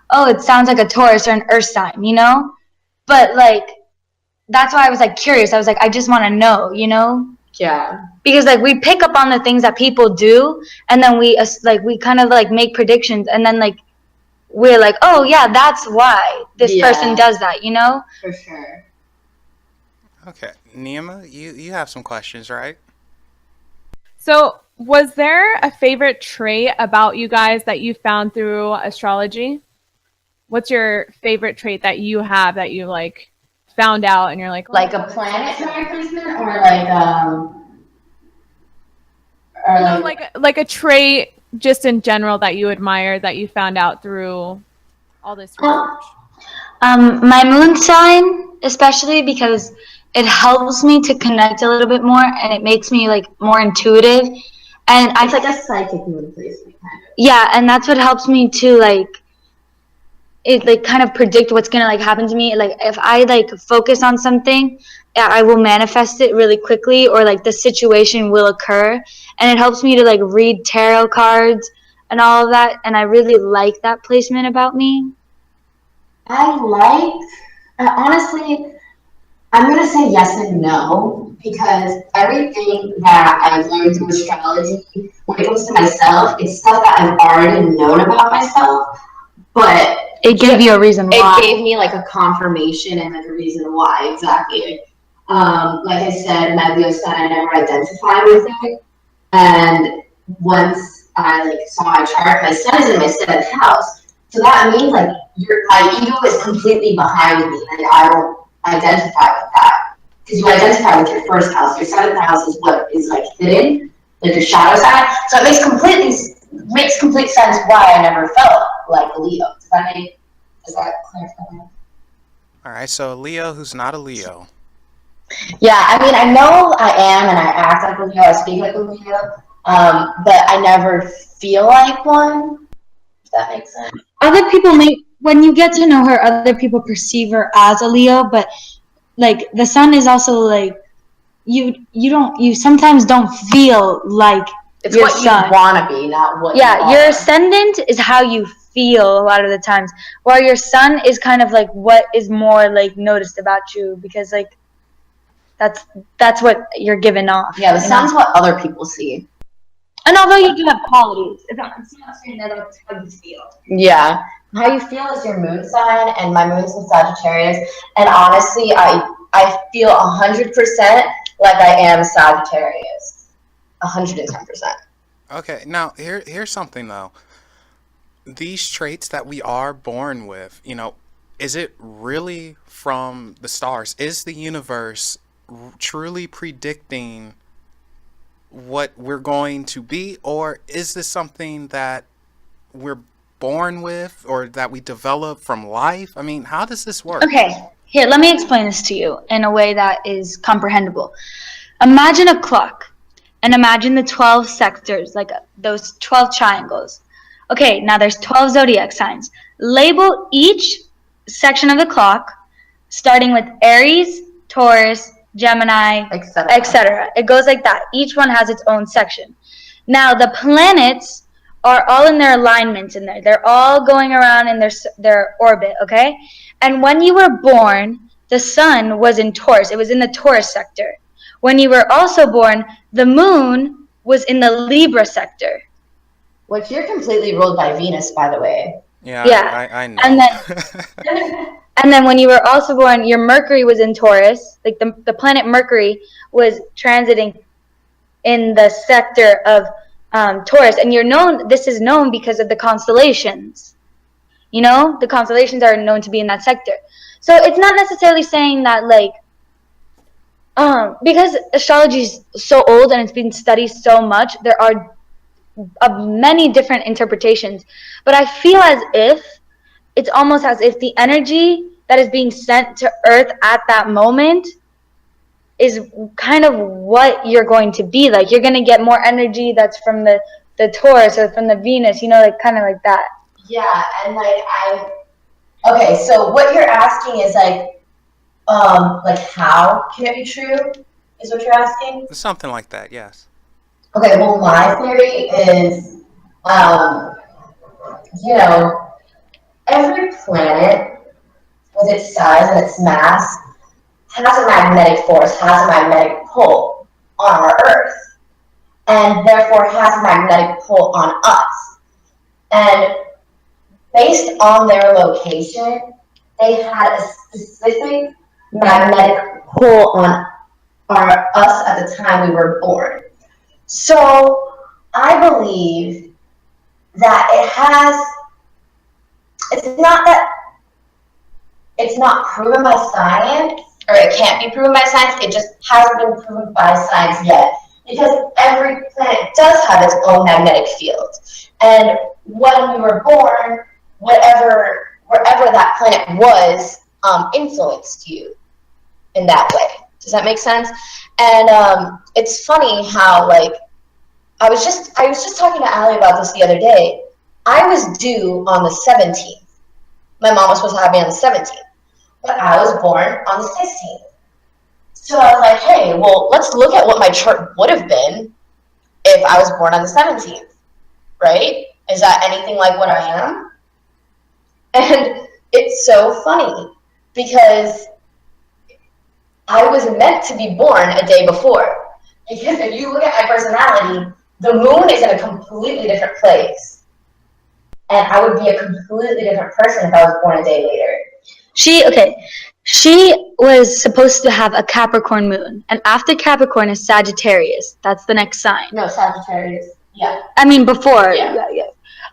oh, it sounds like a Taurus or an earth sign, you know? But like, that's why I was like curious. I was like, I just want to know, you know? Yeah. Because like we pick up on the things that people do, and then we kind of like make predictions, and then like we're like, oh yeah, that's why this person does that, you know? For sure. Okay, Neima, you have some questions, right? So, was there a favorite trait about you guys that you found through astrology? What's your favorite trait that you have that you like found out and you're like, oh, Like a planetary placement, no, like a trait just in general that you admire that you found out through all this research? My moon sign, especially because it helps me to connect a little bit more, and it makes me like more intuitive. And it's like a psychic moon placement kind of. Yeah, and that's what helps me to like it like kind of predict what's gonna like happen to me. Like if I like focus on something, I will manifest it really quickly, or like the situation will occur. And it helps me to like read tarot cards and all of that. And I really like that placement about me. Honestly, I'm going to say yes and no, because everything that I've learned through astrology, when it comes to myself, it's stuff that I've already known about myself, but it gave you a reason why. It gave me like a confirmation and like a reason why, exactly. Like I said, my Leo sun, I never identified with it, and once I like saw my chart, my sun is in my 7th house, so that means like my ego is completely behind me, and I don't identify with that, because you identify with your 1st house. Your 7th house is what is like hidden, like your shadow side. So it makes complete sense why I never felt like a Leo. Does that clarify? All right, so a Leo who's not a Leo. Yeah, I mean, I know I am, and I act like a Leo, I speak like a Leo, but I never feel like one, if that makes sense. Other people when you get to know her, other people perceive her as a Leo, but like the sun is also like, you sometimes don't feel like it's your what sun. You want to be, not what you are. Your ascendant is how you feel a lot of the times, while your sun is kind of like what is more like noticed about you, because like that's what you're given off. Yeah, the sun's what other people see. And although you do have qualities, it's not saying that that's how you feel. Yeah. How you feel is your moon sign, and my moon's in Sagittarius, and honestly, I feel 100% like I am Sagittarius. 110%. Okay, now here's something though. These traits that we are born with, is it really from the stars? Is the universe truly predicting what we're going to be, or is this something that we're born with or that we develop from life? I mean, how does this work? Okay, here, let me explain this to you in a way that is comprehensible. Imagine a clock, and imagine the 12 sectors, like those 12 triangles. Okay, now there's 12 zodiac signs. Label each section of the clock, starting with Aries, Taurus, Gemini, etc. It goes like that. Each one has its own section. Now, the planets are all in their alignments in there. They're all going around in their orbit, okay? And when you were born, the sun was in Taurus. It was in the Taurus sector. When you were also born, the moon was in the Libra sector. Which you're completely ruled by Venus, by the way. Yeah. I know. And then when you were also born, your Mercury was in Taurus. Like the planet Mercury was transiting in the sector of Taurus. And this is known because of the constellations. The constellations are known to be in that sector. So it's not necessarily saying that like, because astrology is so old and it's been studied so much, there are many different interpretations. But I feel it's almost as if the energy that is being sent to Earth at that moment is kind of what you're going to be like. You're going to get more energy that's from the Taurus or from the Venus, like kind of like that. Yeah, and like okay, so what you're asking is like how can it be true? Is what you're asking? Something like that, yes. Okay, well, my theory is, every planet with its size and its mass has a magnetic force, has a magnetic pull. on our Earth, and therefore has a magnetic pull on us. And based on their location, they had a specific magnetic pull on us at the time we were born. So I believe that it's not proven by science, or it can't be proven by science, it just hasn't been proven by science yet. Because every planet does have its own magnetic field. And when we were born, wherever that planet was, influenced you in that way. Does that make sense? And it's funny how, like, I was just talking to Ali about this the other day. I was due on the 17th. My mom was supposed to have me on the 17th, but I was born on the 16th. So I was like, hey, well, let's look at what my chart would have been if I was born on the 17th, right? Is that anything like what I am? And it's so funny because I was meant to be born a day before. Because if you look at my personality, the moon is in a completely different place. And I would be a completely different person if I was born a day later. She was supposed to have a Capricorn moon, and after Capricorn is Sagittarius. That's the next sign. No, Sagittarius. Yeah. I mean, before. Yeah.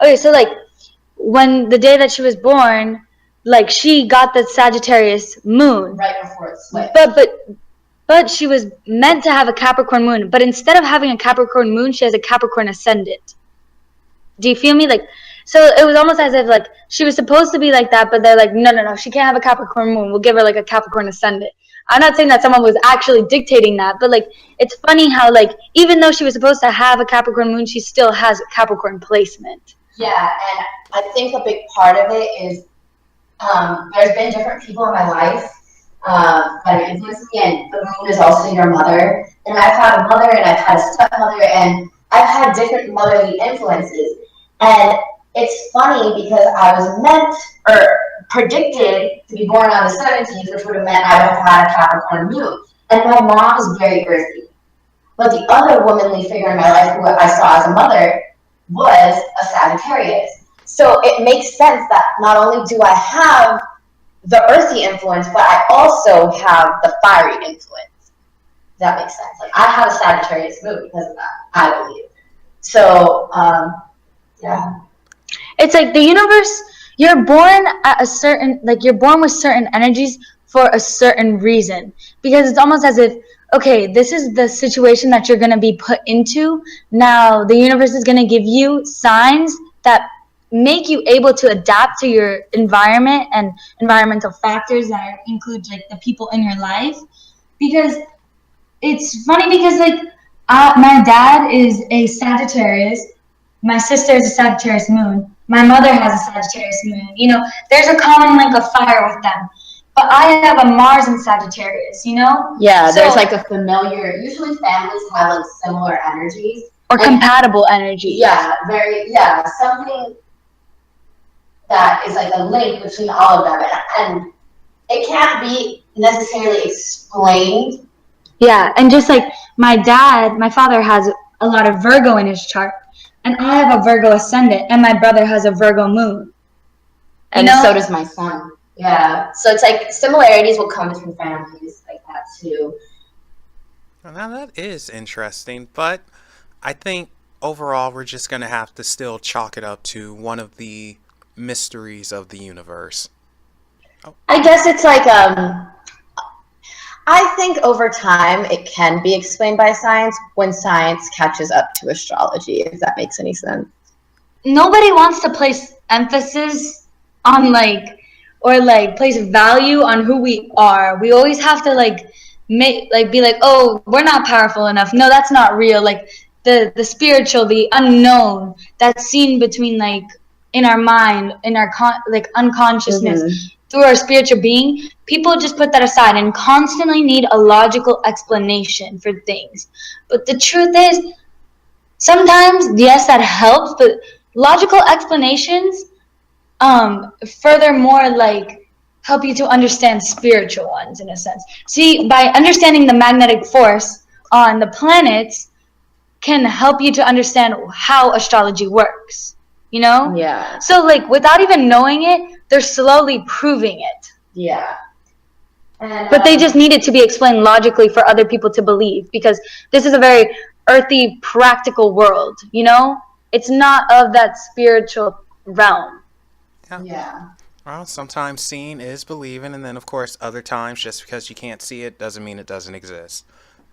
Okay, so like when the day that she was born, like she got the Sagittarius moon. Right before it switched. But she was meant to have a Capricorn moon. But instead of having a Capricorn moon, she has a Capricorn ascendant. Do you feel me? Like, so it was almost as if like she was supposed to be like that, but they're like, no, she can't have a Capricorn moon. We'll give her like a Capricorn ascendant. I'm not saying that someone was actually dictating that, but like it's funny how like even though she was supposed to have a Capricorn moon, she still has Capricorn placement. Yeah, and I think a big part of it is there's been different people in my life that have influenced me, and the moon is also your mother. And I've had a mother, and I've had a stepmother, and I've had different motherly influences. And it's funny because I was meant or predicted to be born on the 17th, which would have meant I would have had a Capricorn moon. And my mom is very earthy. But the other womanly figure in my life who I saw as a mother was a Sagittarius. So it makes sense that not only do I have the earthy influence, but I also have the fiery influence. Does that make sense? Like I have a Sagittarius moon because of that, I believe. So, yeah. It's like the universe, you're born at a certain, like you're born with certain energies for a certain reason. Because it's almost as if, okay, this is the situation that you're going to be put into. Now, the universe is going to give you signs that make you able to adapt to your environment and environmental factors that include like the people in your life. Because it's funny because like my dad is a Sagittarius. My sister is a Sagittarius moon. My mother has a Sagittarius moon. You know, there's a common link of fire with them. But I have a Mars in Sagittarius, you know? Yeah, there's like a familiar, usually families have like similar energies. Or compatible energies. Yeah, something that is like a link between all of them. And it can't be necessarily explained. Yeah, and just like my father has a lot of Virgo in his chart. And I have a Virgo ascendant, and my brother has a Virgo moon. And so does my son. Yeah. So it's like similarities will come between families like that too. Well, now that is interesting, but I think overall we're just going to have to still chalk it up to one of the mysteries of the universe. Oh. I guess it's like I think over time it can be explained by science when science catches up to astrology, if that makes any sense. Nobody wants to place emphasis on place value on who we are. We always have to be like, oh, we're not powerful enough. No, that's not real. Like the spiritual, the unknown that's seen between in our mind, in our unconsciousness. Mm-hmm. Through our spiritual being, people just put that aside and constantly need a logical explanation for things. But the truth is, sometimes, yes, that helps, but logical explanations, furthermore, help you to understand spiritual ones in a sense. See, by understanding the magnetic force on the planets can help you to understand how astrology works, you know? Yeah. So, like, without even knowing it, they're slowly proving it. Yeah. And, But they just need it to be explained logically for other people to believe, because this is a very earthy, practical world, you know? It's not of that spiritual realm. Yeah. Well, sometimes seeing is believing, and then of course other times just because you can't see it doesn't mean it doesn't exist.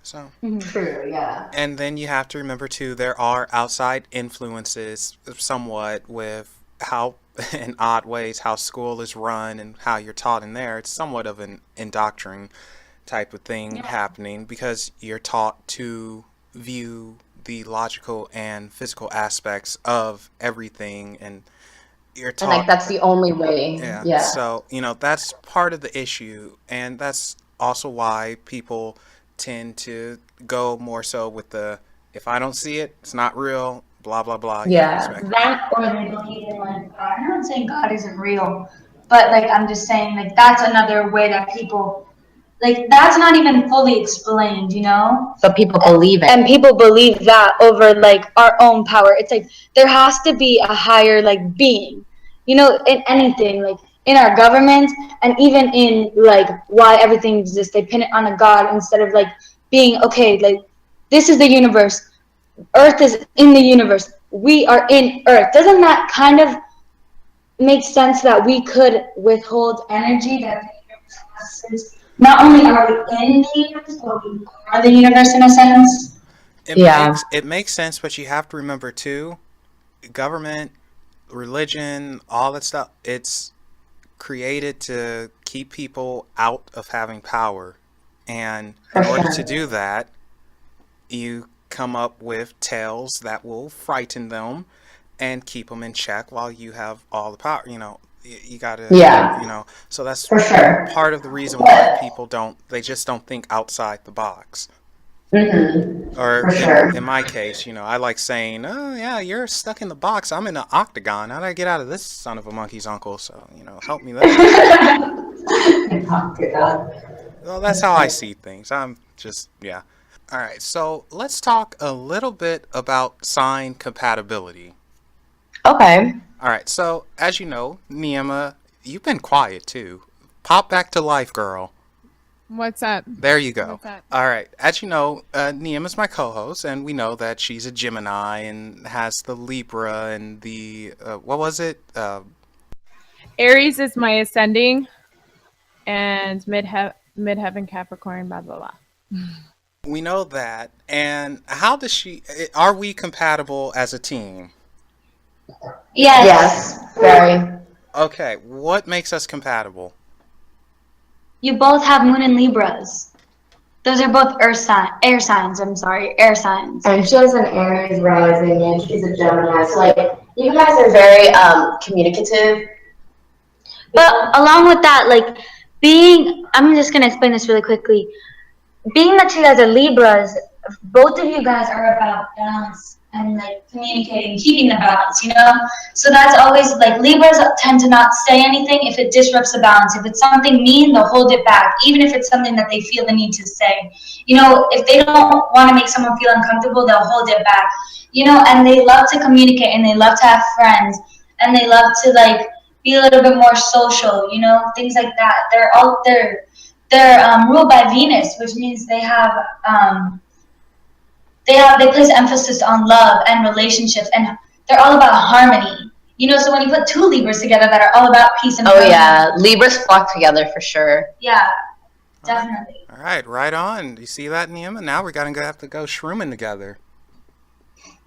So, True. Yeah. and then you have to remember too, there are outside influences somewhat with how, in odd ways, how school is run and how you're taught in there. It's somewhat of an indoctrination type of thing happening because you're taught to view the logical and physical aspects of everything, and you're And like taught. that's the only way. Yeah. Yeah. So, that's part of the issue. And that's also why people tend to go more so with the, if I don't see it, it's not real, blah, blah, blah. you Yeah. expect- That, or they believe in, like, God. I'm not saying God isn't real, but, like, I'm just saying, like, that's another way that people, like, that's not even fully explained, you know? So people believe it. And people believe that over, like, our own power. It's like there has to be a higher, like, being, you know, in anything, like in our government, and even in, like, why everything exists. They pin it on a God instead of, like, being, okay, like, this is the universe. Earth is in the universe. We are in Earth. Doesn't that kind of make sense that we could withhold energy that the universe has? Not only are we in the universe, but we are the universe in a sense. It makes sense, but you have to remember too, government, religion, all that stuff, it's created to keep people out of having power. And in order to do that, you come up with tales that will frighten them and keep them in check while you have all the power. You gotta, so that's For sure. part of the reason why people they just don't think outside the box. Mm-hmm. Or For sure. in my case, I like saying, oh yeah, you're stuck in the box. I'm in an octagon. How do I get out of this son of a monkey's uncle? So, help me there. Well, that's how I see things. I'm just, yeah. All right, so let's talk a little bit about sign compatibility. Okay. All right, so as you know, Neima, you've been quiet too. Pop back to life, girl. What's up? There you go. What's up? All right, as you know, Neima's my co-host, and we know that she's a Gemini and has the Libra and the, what was it? Aries is my ascending, and midheaven Capricorn, blah, blah, blah. We know that. And how does are we compatible as a team? Yes. Very. Okay, what makes us compatible? You both have moon and Libras. Those are both air signs. Air signs. And she has an Aries rising, and she's a Gemini. So like, you guys are very communicative. But along with that, like, I'm just gonna explain this really quickly. Being that you guys are Libras, both of you guys are about balance and, like, communicating, keeping the balance, you know? So that's always, like, Libras tend to not say anything if it disrupts the balance. If it's something mean, they'll hold it back, even if it's something that they feel the need to say. You know, if they don't want to make someone feel uncomfortable, they'll hold it back. You know, and they love to communicate, and they love to have friends, and they love to, like, be a little bit more social, you know, things like that. They're ruled by Venus, which means they place emphasis on love and relationships, and they're all about harmony. You know, so when you put two Libras together that are all about peace and harmony. Oh yeah, Libras flock together for sure. Yeah, definitely. All right on. Do you see that, Neima? Now we're gonna have to go shrooming together.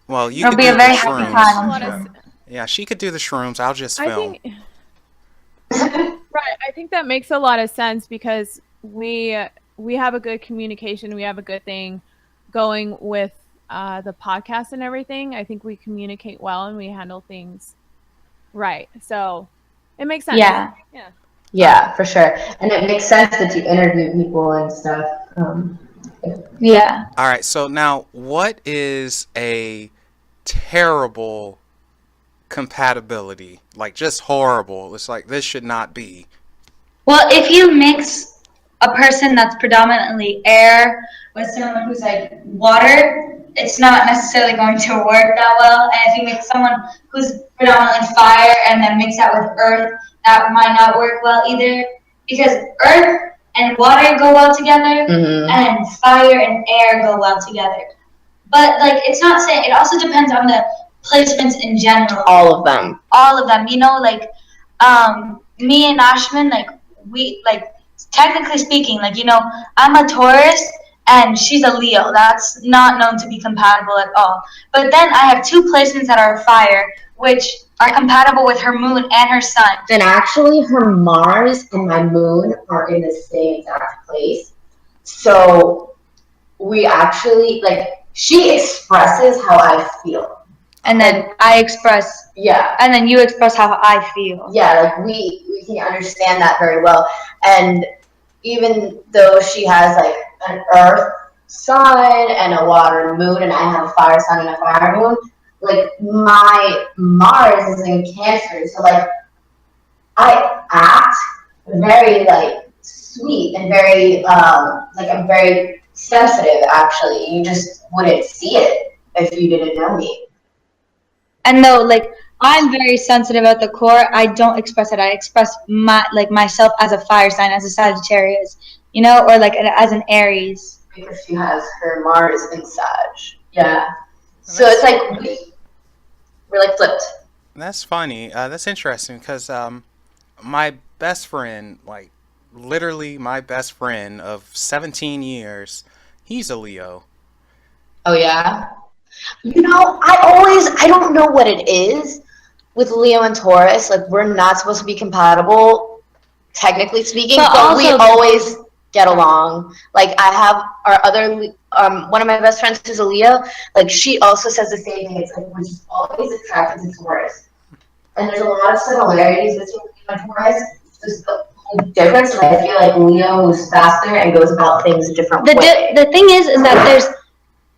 Well, you It'll could be do a very the happy shrooms. time, I'm sure. Yeah, she could do the shrooms. I'll just film. Right. I think that makes a lot of sense because we have a good communication. We have a good thing going with the podcast and everything. I think we communicate well and we handle things right. So it makes sense. Yeah. Yeah, for sure. And it makes sense that you interview people and stuff. Yeah. All right. So now, what is a terrible compatibility? Like, just horrible. It's like, this should not be. Well, if you mix a person that's predominantly air with someone who's like water, it's not necessarily going to work that well. And if you mix someone who's predominantly fire and then mix that with earth, that might not work well either. Because earth and water go well together, and fire and air go well together. But like, it's not saying, it also depends on the placements in general. All of them. You know, like me and Ashmin, like we, like, technically speaking, like, you know, I'm a Taurus and she's a Leo. That's not known to be compatible at all. But then I have two placements that are fire, which are compatible with her moon and her sun. And actually, her Mars and my moon are in the same exact place. So we actually, like, she expresses how I feel. And then I express, and then you express how I feel. Yeah, like we can understand that very well. And even though she has like an earth sun and a water moon, and I have a fire sun and a fire moon, like my Mars is in Cancer, so like I act very like sweet and very like I'm very sensitive. Actually, you just wouldn't see it if you didn't know me. And though, like, I'm very sensitive at the core, I don't express it. I express myself as a fire sign, as a Sagittarius, you know, or like as an Aries. Because she has her Mars in Sag. Yeah. So it's like we're like flipped. That's funny. That's interesting because my best friend, like literally my best friend of 17 years, he's a Leo. Oh, yeah? You know, I don't know what it is with Leo and Taurus. Like, we're not supposed to be compatible, technically speaking, but we always get along. Like, I have our other, one of my best friends who's a Leo, like, she also says the same thing. It's like, we're just always attracted to Taurus. And there's a lot of similarities between Leo and Taurus. Just the difference, and I feel like Leo moves faster and goes about things a different way. The thing is that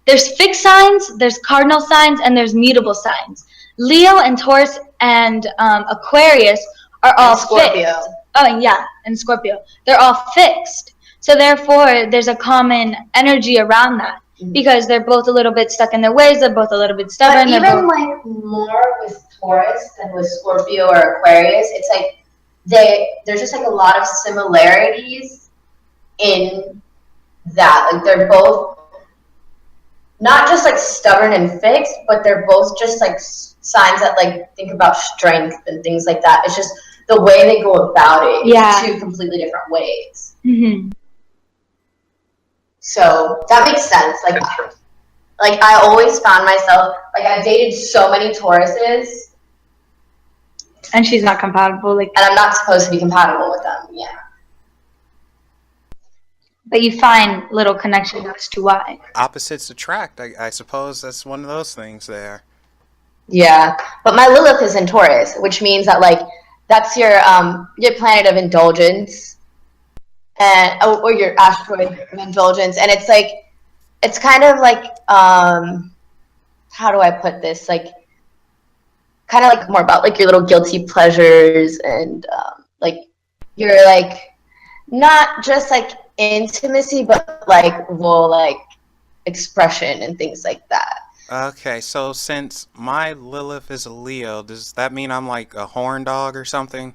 there's fixed signs, there's cardinal signs, and there's mutable signs. Leo and Taurus and Aquarius are all Scorpio. fixed. Oh, and yeah, and Scorpio. They're all fixed. So therefore, there's a common energy around that. Because they're both a little bit stuck in their ways, they're both a little bit stubborn. But even like more with Taurus than with Scorpio or Aquarius, it's like there's just like a lot of similarities in that. Like, they're both not just like stubborn and fixed, but they're both just like signs that like think about strength and things like that. It's just the way they go about it is two completely different ways. So that makes sense. Like I always found myself, like, I've dated so many Tauruses, and she's not compatible. Like, and I'm not supposed to be compatible with them. Yeah. But you find little connections as to why. Opposites attract. I suppose that's one of those things there. Yeah, but my Lilith is in Taurus, which means that like that's your planet of indulgence, and or your asteroid of indulgence, and it's like it's kind of like how do I put this, like kind of like more about like your little guilty pleasures and like your like not just like intimacy, but like like expression and things like that. Okay, so since my Lilith is a Leo, does that mean I'm like a horn dog or something?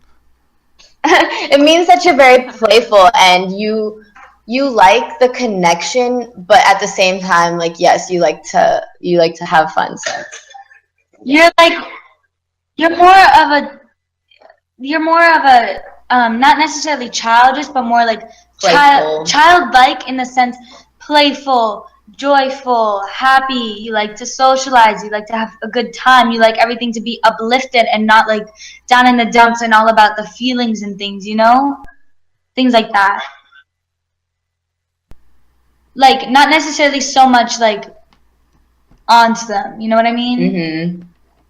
It means that you're very playful and you like the connection, but at the same time, like, yes, you like to have fun. So you're more of a not necessarily childish, but more like childlike in the sense playful, joyful, happy. You like to socialize, you like to have a good time, you like everything to be uplifted and not like down in the dumps and all about the feelings and things, you know? Things like that. Like, not necessarily so much like onto them, you know what I mean? Mm-hmm.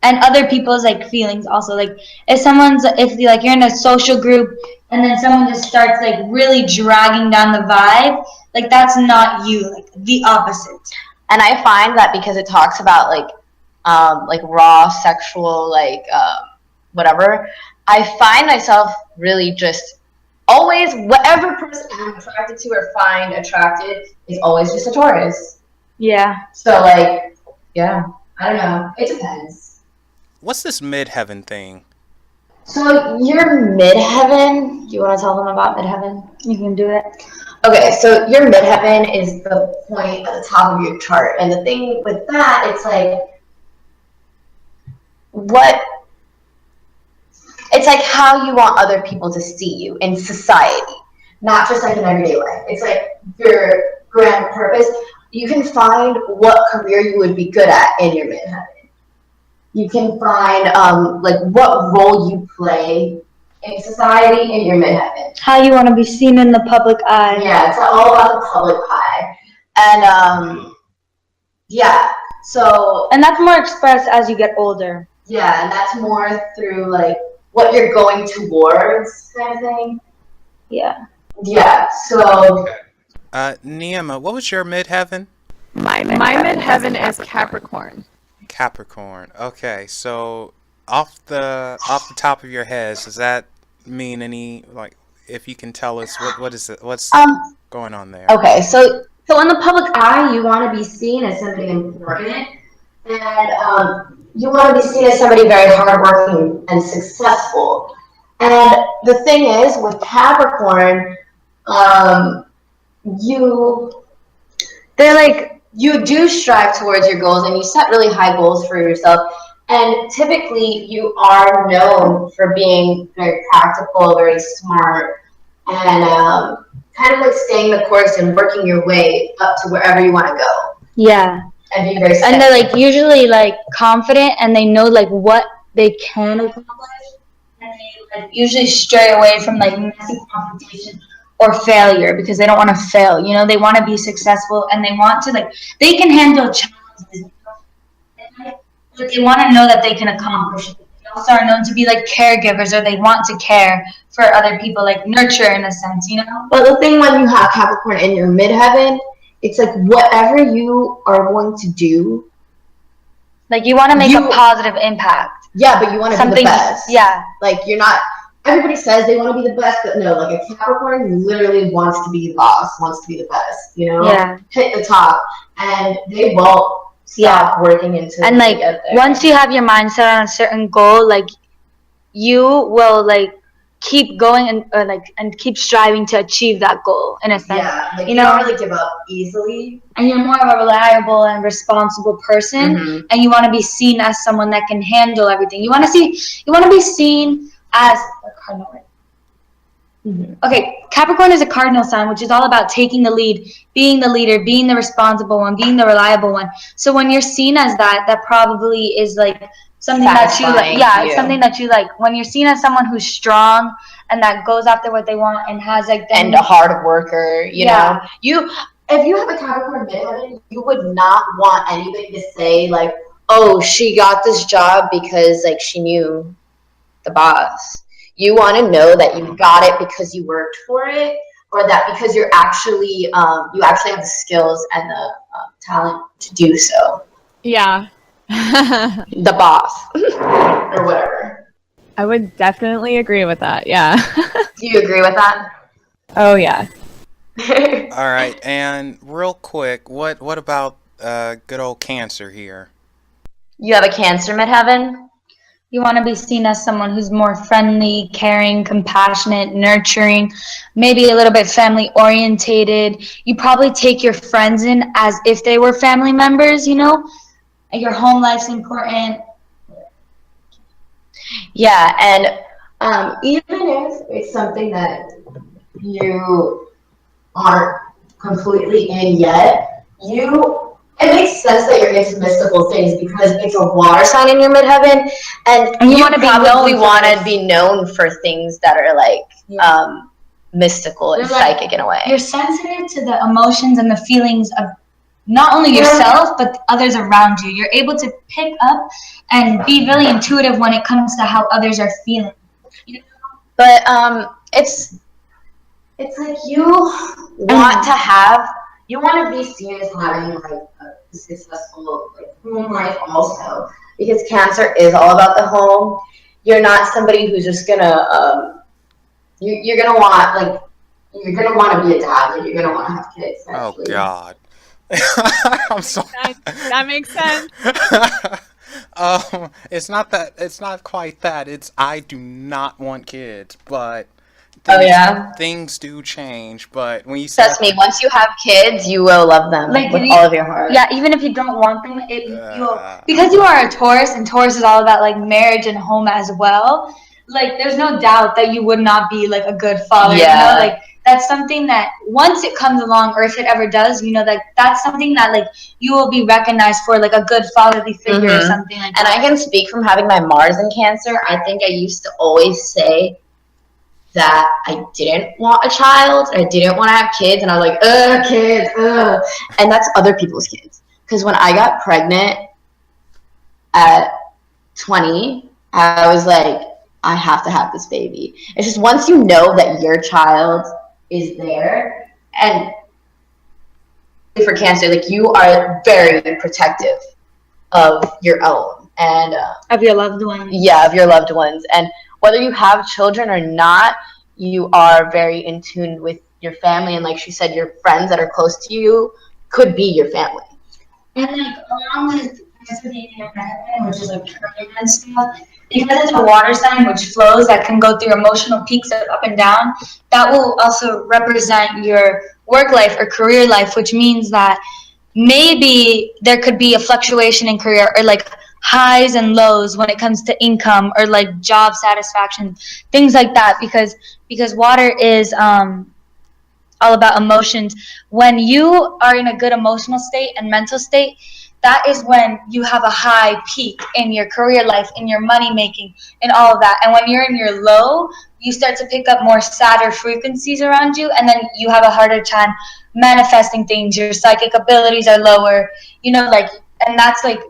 And other people's like feelings also. Like, if you're in a social group and then someone just starts like really dragging down the vibe, like, that's not you, like the opposite. And I find that because it talks about like raw sexual, like whatever, I find myself really just always, whatever person I'm attracted to or find attractive is always just a Taurus. Yeah. So, like, yeah, I don't know. It depends. What's this midheaven thing? So, your midheaven, do you want to tell them about midheaven? You can do it. Okay, so your midheaven is the point at the top of your chart. And the thing with that, it's like, it's like how you want other people to see you in society, not just like in everyday life. It's like your grand purpose. You can find what career you would be good at in your midheaven. You can find like what role you play in society in your midheaven. How you want to be seen in the public eye. Yeah, it's all about the public eye. And yeah, so. And that's more expressed as you get older. Yeah, and that's more through like what you're going towards kind of thing. Yeah. Yeah, so. Neima, what was your midheaven? My midheaven is Capricorn. Capricorn. Okay, so off the top of your heads, does that mean any, like, if you can tell us what is it, what's going on there? Okay, so in the public eye, you want to be seen as somebody important, and you want to be seen as somebody very hardworking and successful. And the thing is, with Capricorn, you do strive towards your goals and you set really high goals for yourself. And typically you are known for being very practical, very smart, and kind of like staying the course and working your way up to wherever you want to go. Yeah. And being very And they're like usually like confident and they know like what they can accomplish. And they like usually stray away from like messy confrontation or failure because they don't want to fail. You know, they want to be successful and they want to like they can handle challenges. But they want to know that they can accomplish it. They also are known to be like caregivers or they want to care for other people, like nurture in a sense, you know? But the thing when you have Capricorn in your midheaven, it's like whatever you are going to do. Like you want to make a positive impact. Yeah, but you want to be the best. Yeah. Like you're not, everybody says they want to be the best, but no, like a Capricorn literally wants to be the boss, wants to be the best, you know? Yeah. Hit the top. And they won't stop working until and like get there. Once you have your mindset on a certain goal, like you will like keep going and keep striving to achieve that goal in a sense. Yeah, like you don't really give up easily. And you're more of a reliable and responsible person, and you want to be seen as someone that can handle everything. You want to be seen as a cardinal. Okay, Capricorn is a cardinal sign, which is all about taking the lead, being the leader, being the responsible one, being the reliable one. So when you're seen as that probably is like something that you like. Yeah, it's something that you like. When you're seen as someone who's strong and that goes after what they want and has like and a hard worker, you know. If you have a Capricorn midheaven, you would not want anybody to say like, "Oh, she got this job because like she knew the boss." You want to know that you got it because you worked for it, or that because you actually have the skills and the talent to do so. Yeah. The boss or whatever. I would definitely agree with that. Yeah. Do you agree with that? Oh yeah. All right, and real quick, what about good old Cancer here? You have a Cancer midheaven? You want to be seen as someone who's more friendly, caring, compassionate, nurturing, maybe a little bit family orientated. You probably take your friends in as if they were family members, you know? And your home life's important. Yeah, and even if it's something that you aren't completely in yet, it makes sense that you're into mystical things because it's a water sign in your midheaven, and you probably want to be known for things that are like mystical and psychic in a way. You're sensitive to the emotions and the feelings of not only yourself but others around you. You're able to pick up and be really intuitive when it comes to how others are feeling. You know? But it's like you want to be seen as having like a successful like home life also, because Cancer is all about the home. You're not somebody who's just gonna You're gonna want to be a dad. Like, you're gonna want to have kids. Oh Actually. God. I'm so. That makes sense. It's not that. It's not quite that. It's I do not want kids, but Oh yeah. things do change. But when you say Trust me, once you have kids, you will love them Like, with all of your heart. Yeah, even if you don't want them, you'll, because you are a Taurus, and Taurus is all about like marriage and home as well. Like, there's no doubt that you would not be like a good father. Yeah. You know, like that's something that once it comes along, or if it ever does, you know, that that's something that like you will be recognized for, like a good fatherly figure or something like And that. I can speak from having my Mars in Cancer. I think I used to always say that I didn't want a child, I didn't want to have kids, and I was like, kids, and that's other people's kids. Because when I got pregnant at 20, I was like, I have to have this baby. It's just once you know that your child is there, and for Cancer, like, you are very protective of your own and Of your loved one. of your loved ones, and whether you have children or not, you are very in tune with your family, and like she said, your friends that are close to you could be your family. And like along with Cancer being in American, which is like career and stuff, because it's a water sign which flows, that can go through emotional peaks of up and down, that will also represent your work life or career life, which means that maybe there could be a fluctuation in career, or like highs and lows when it comes to income or like job satisfaction, things like that, because water is all about emotions. When you are in a good emotional state and mental state, that is when you have a high peak in your career life, in your money making, and all of that. And when you're in your low, you start to pick up more sadder frequencies around you, and then you have a harder time manifesting things. Your psychic abilities are lower, you know, like, and that's like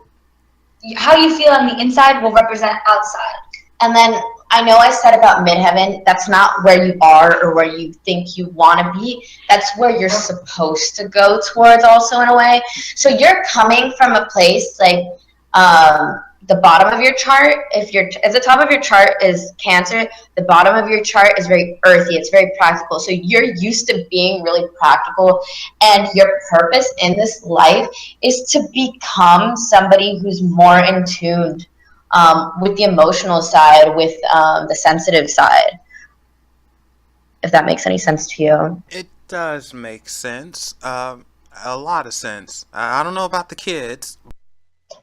how you feel on the inside will represent outside. And then I know I said about midheaven, that's not where you are or where you think you want to be. That's where you're supposed to go towards also, in a way. So you're coming from a place like the bottom of your chart. If the top of your chart is Cancer, the bottom of your chart is very earthy. It's very practical. So you're used to being really practical, and your purpose in this life is to become somebody who's more in tune with the emotional side, with the sensitive side, if that makes any sense to you. It does make sense. A lot of sense. I don't know about the kids.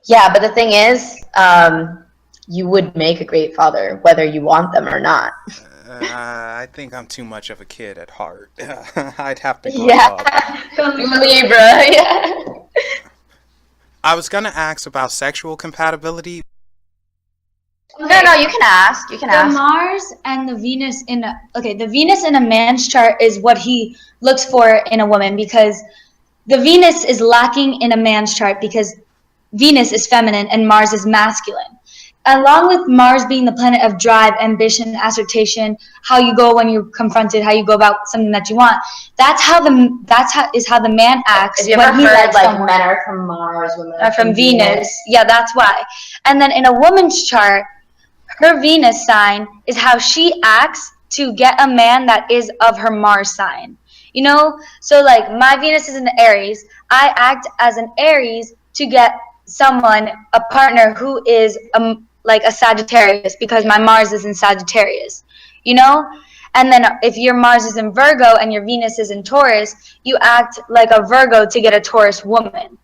Yeah, but the thing is, you would make a great father, whether you want them or not. I think I'm too much of a kid at heart. I'd have to grow Yeah, up. Libra. Yeah. I was gonna ask about sexual compatibility. No, you can ask. You can The ask. Mars and the Venus the Venus in a man's chart is what he looks for in a woman, because the Venus is lacking in a man's chart, because Venus is feminine and Mars is masculine. Along with Mars being the planet of drive, ambition, assertion, how you go when you're confronted, how you go about something that you want. That's how the man acts. Have you when ever he heard likes like someone. men are from Mars, women Are from Venus. Yeah, that's why. And then in a woman's chart, her Venus sign is how she acts to get a man that is of her Mars sign. You know? So like my Venus is in Aries. I act as an Aries to get someone, a partner who is like a Sagittarius, because my Mars is in Sagittarius. You know? And then if your Mars is in Virgo and your Venus is in Taurus, you act like a Virgo to get a Taurus woman.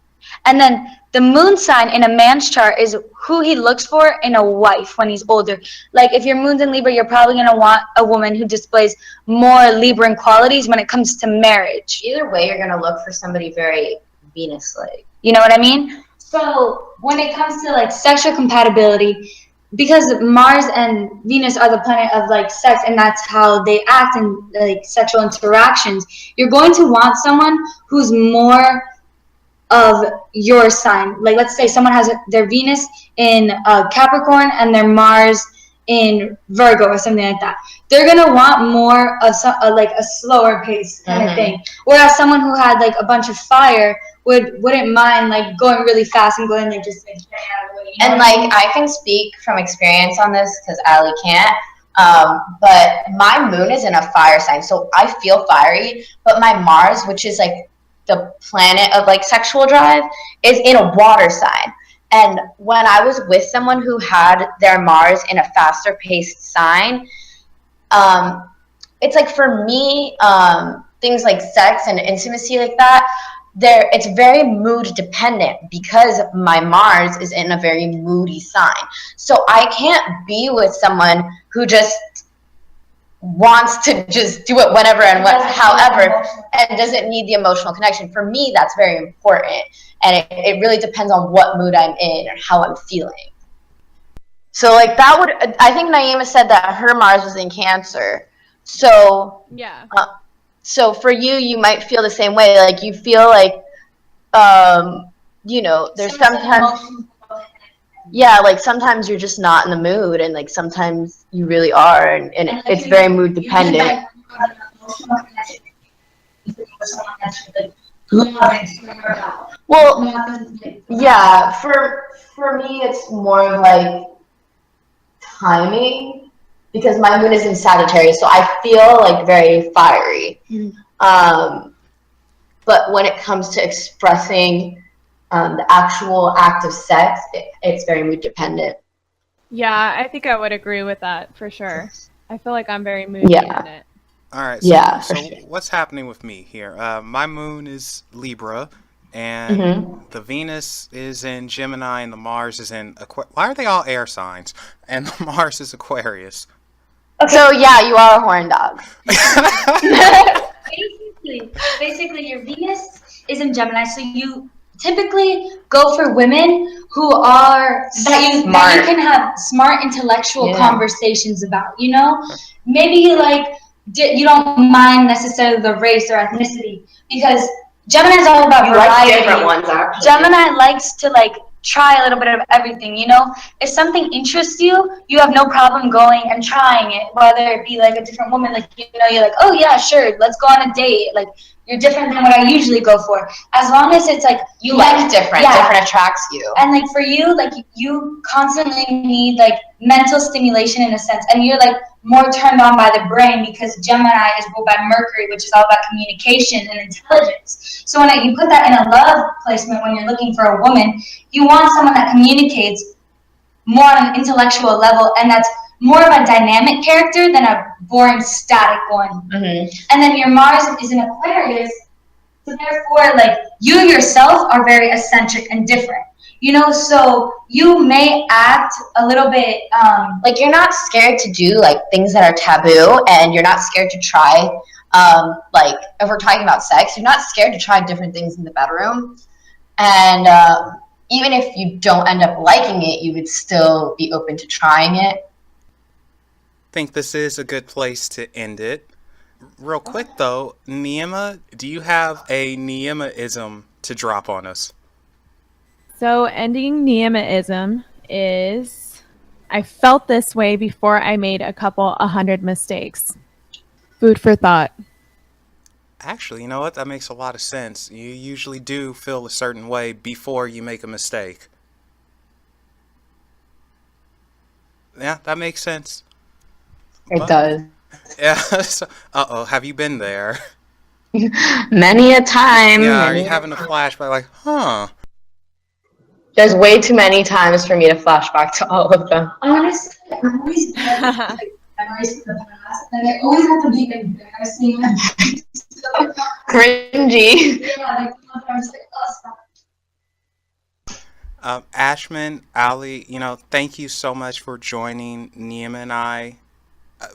And then the moon sign in a man's chart is who he looks for in a wife when he's older. Like if your moon's in Libra, you're probably going to want a woman who displays more Libran qualities when it comes to marriage. Either way, you're going to look for somebody very Venus-like. You know what I mean? So when it comes to like sexual compatibility, because Mars and Venus are the planet of like sex, and that's how they act in like sexual interactions, you're going to want someone who's more of your sign. Like let's say someone has their Venus in Capricorn and their Mars in Virgo or something like that. They're gonna want more of like a slower pace kind of thing. Whereas someone who had like a bunch of fire wouldn't mind like going really fast and going there just like get out of the way. And like I can speak from experience on this because Ali can't. But my moon is in a fire sign, so I feel fiery. But my Mars, which is like the planet of like sexual drive, is in a water sign. And when I was with someone who had their Mars in a faster paced sign, it's like for me, things like sex and intimacy like that, it's very mood dependent because my Mars is in a very moody sign. So I can't be with someone who just wants to just do it whenever and however, and doesn't need the emotional connection. For me, that's very important, and it really depends on what mood I'm in and how I'm feeling. So like that would, I think Neima said that her Mars was in Cancer. So Yeah. So for you, you might feel the same way. Like you feel like, there's sometimes, yeah, like sometimes you're just not in the mood, and like sometimes you really are, and it's very mood dependent. Well, yeah, for me, it's more of like timing, because my moon is in Sagittarius, so I feel like very fiery. But when it comes to expressing the actual act of sex, it's very mood dependent. Yeah, I think I would agree with that for sure. I feel like I'm very moody in it. All right. For So sure. what's happening with me here? My moon is Libra, and the Venus is in Gemini, and the Mars is in Aquarius. Why are they all air signs? And the Mars is Aquarius. Okay. So yeah, you are a horn dog. Basically, your Venus is in Gemini, so you typically go for women who are that you can have smart intellectual conversations about. You know, maybe you don't mind necessarily the race or ethnicity, because Gemini is all about variety. Like different ones, actually. Gemini likes to try a little bit of everything, you know? If something interests you, you have no problem going and trying it, whether it be like a different woman, you're like, oh yeah, sure, let's go on a date. Like, you're different than what I usually go for. As long as it's you like different attracts you. And for you, you constantly need mental stimulation in a sense, and you're more turned on by the brain, because Gemini is ruled by Mercury, which is all about communication and intelligence. So when you put that in a love placement, when you're looking for a woman, you want someone that communicates more on an intellectual level, and that's more of a dynamic character than a boring static one. And then your Mars is in Aquarius, so therefore you yourself are very eccentric and different. You know, so you may act a little bit you're not scared to do things that are taboo, and you're not scared to try if we're talking about sex, you're not scared to try different things in the bedroom. And even if you don't end up liking it, you would still be open to trying it. Think this is a good place to end it. Real quick though, Neima, do you have a Neima-ism to drop on us? So ending Neima-ism is, I felt this way before I made a couple 100 mistakes. Food for thought. Actually, you know what? That makes a lot of sense. You usually do feel a certain way before you make a mistake. Yeah, that makes sense. It does. Yeah. So, have you been there? Many a time. Yeah, are you having a flashback huh? There's way too many times for me to flash back to all of them. Honestly, I'm always memories from the past, and they always have to be embarrassing. Cringy. Yeah, I'm just stop. Ashmin, Ali, thank you so much for joining Neima and I.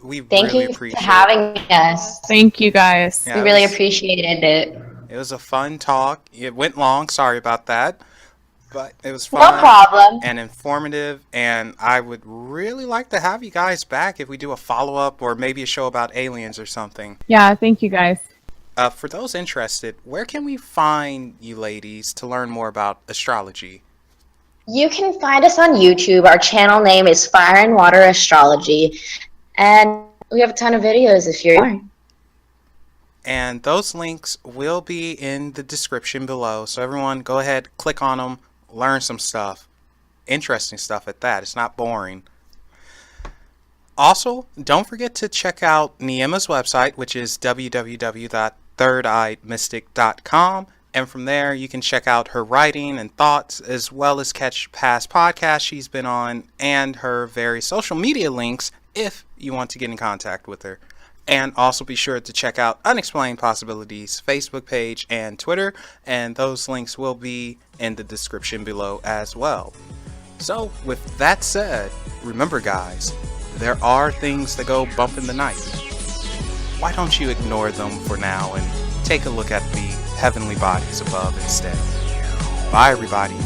We Thank really you appreciate for having us. Thank you guys. Yeah, we really appreciated it. It was a fun talk. It went long. Sorry about that. But it was fun. No problem. And informative. And I would really like to have you guys back if we do a follow-up or maybe a show about aliens or something. Yeah, thank you guys. For those interested, where can we find you ladies to learn more about astrology? You can find us on YouTube. Our channel name is Fire and Water Astrology. And we have a ton of videos if you're... And those links will be in the description below. So everyone, go ahead, click on them, learn some stuff. Interesting stuff at that. It's not boring. Also, don't forget to check out Neima's website, which is www.thirdeyedmystic.com. And from there, you can check out her writing and thoughts, as well as catch past podcasts she's been on and her various social media links if you want to get in contact with her. And also be sure to check out Unexplained Possibilities Facebook page and Twitter, and those links will be in the description below as well. So, with that said, remember guys, there are things that go bump in the night. Why don't you ignore them for now and take a look at the heavenly bodies above instead? Bye everybody.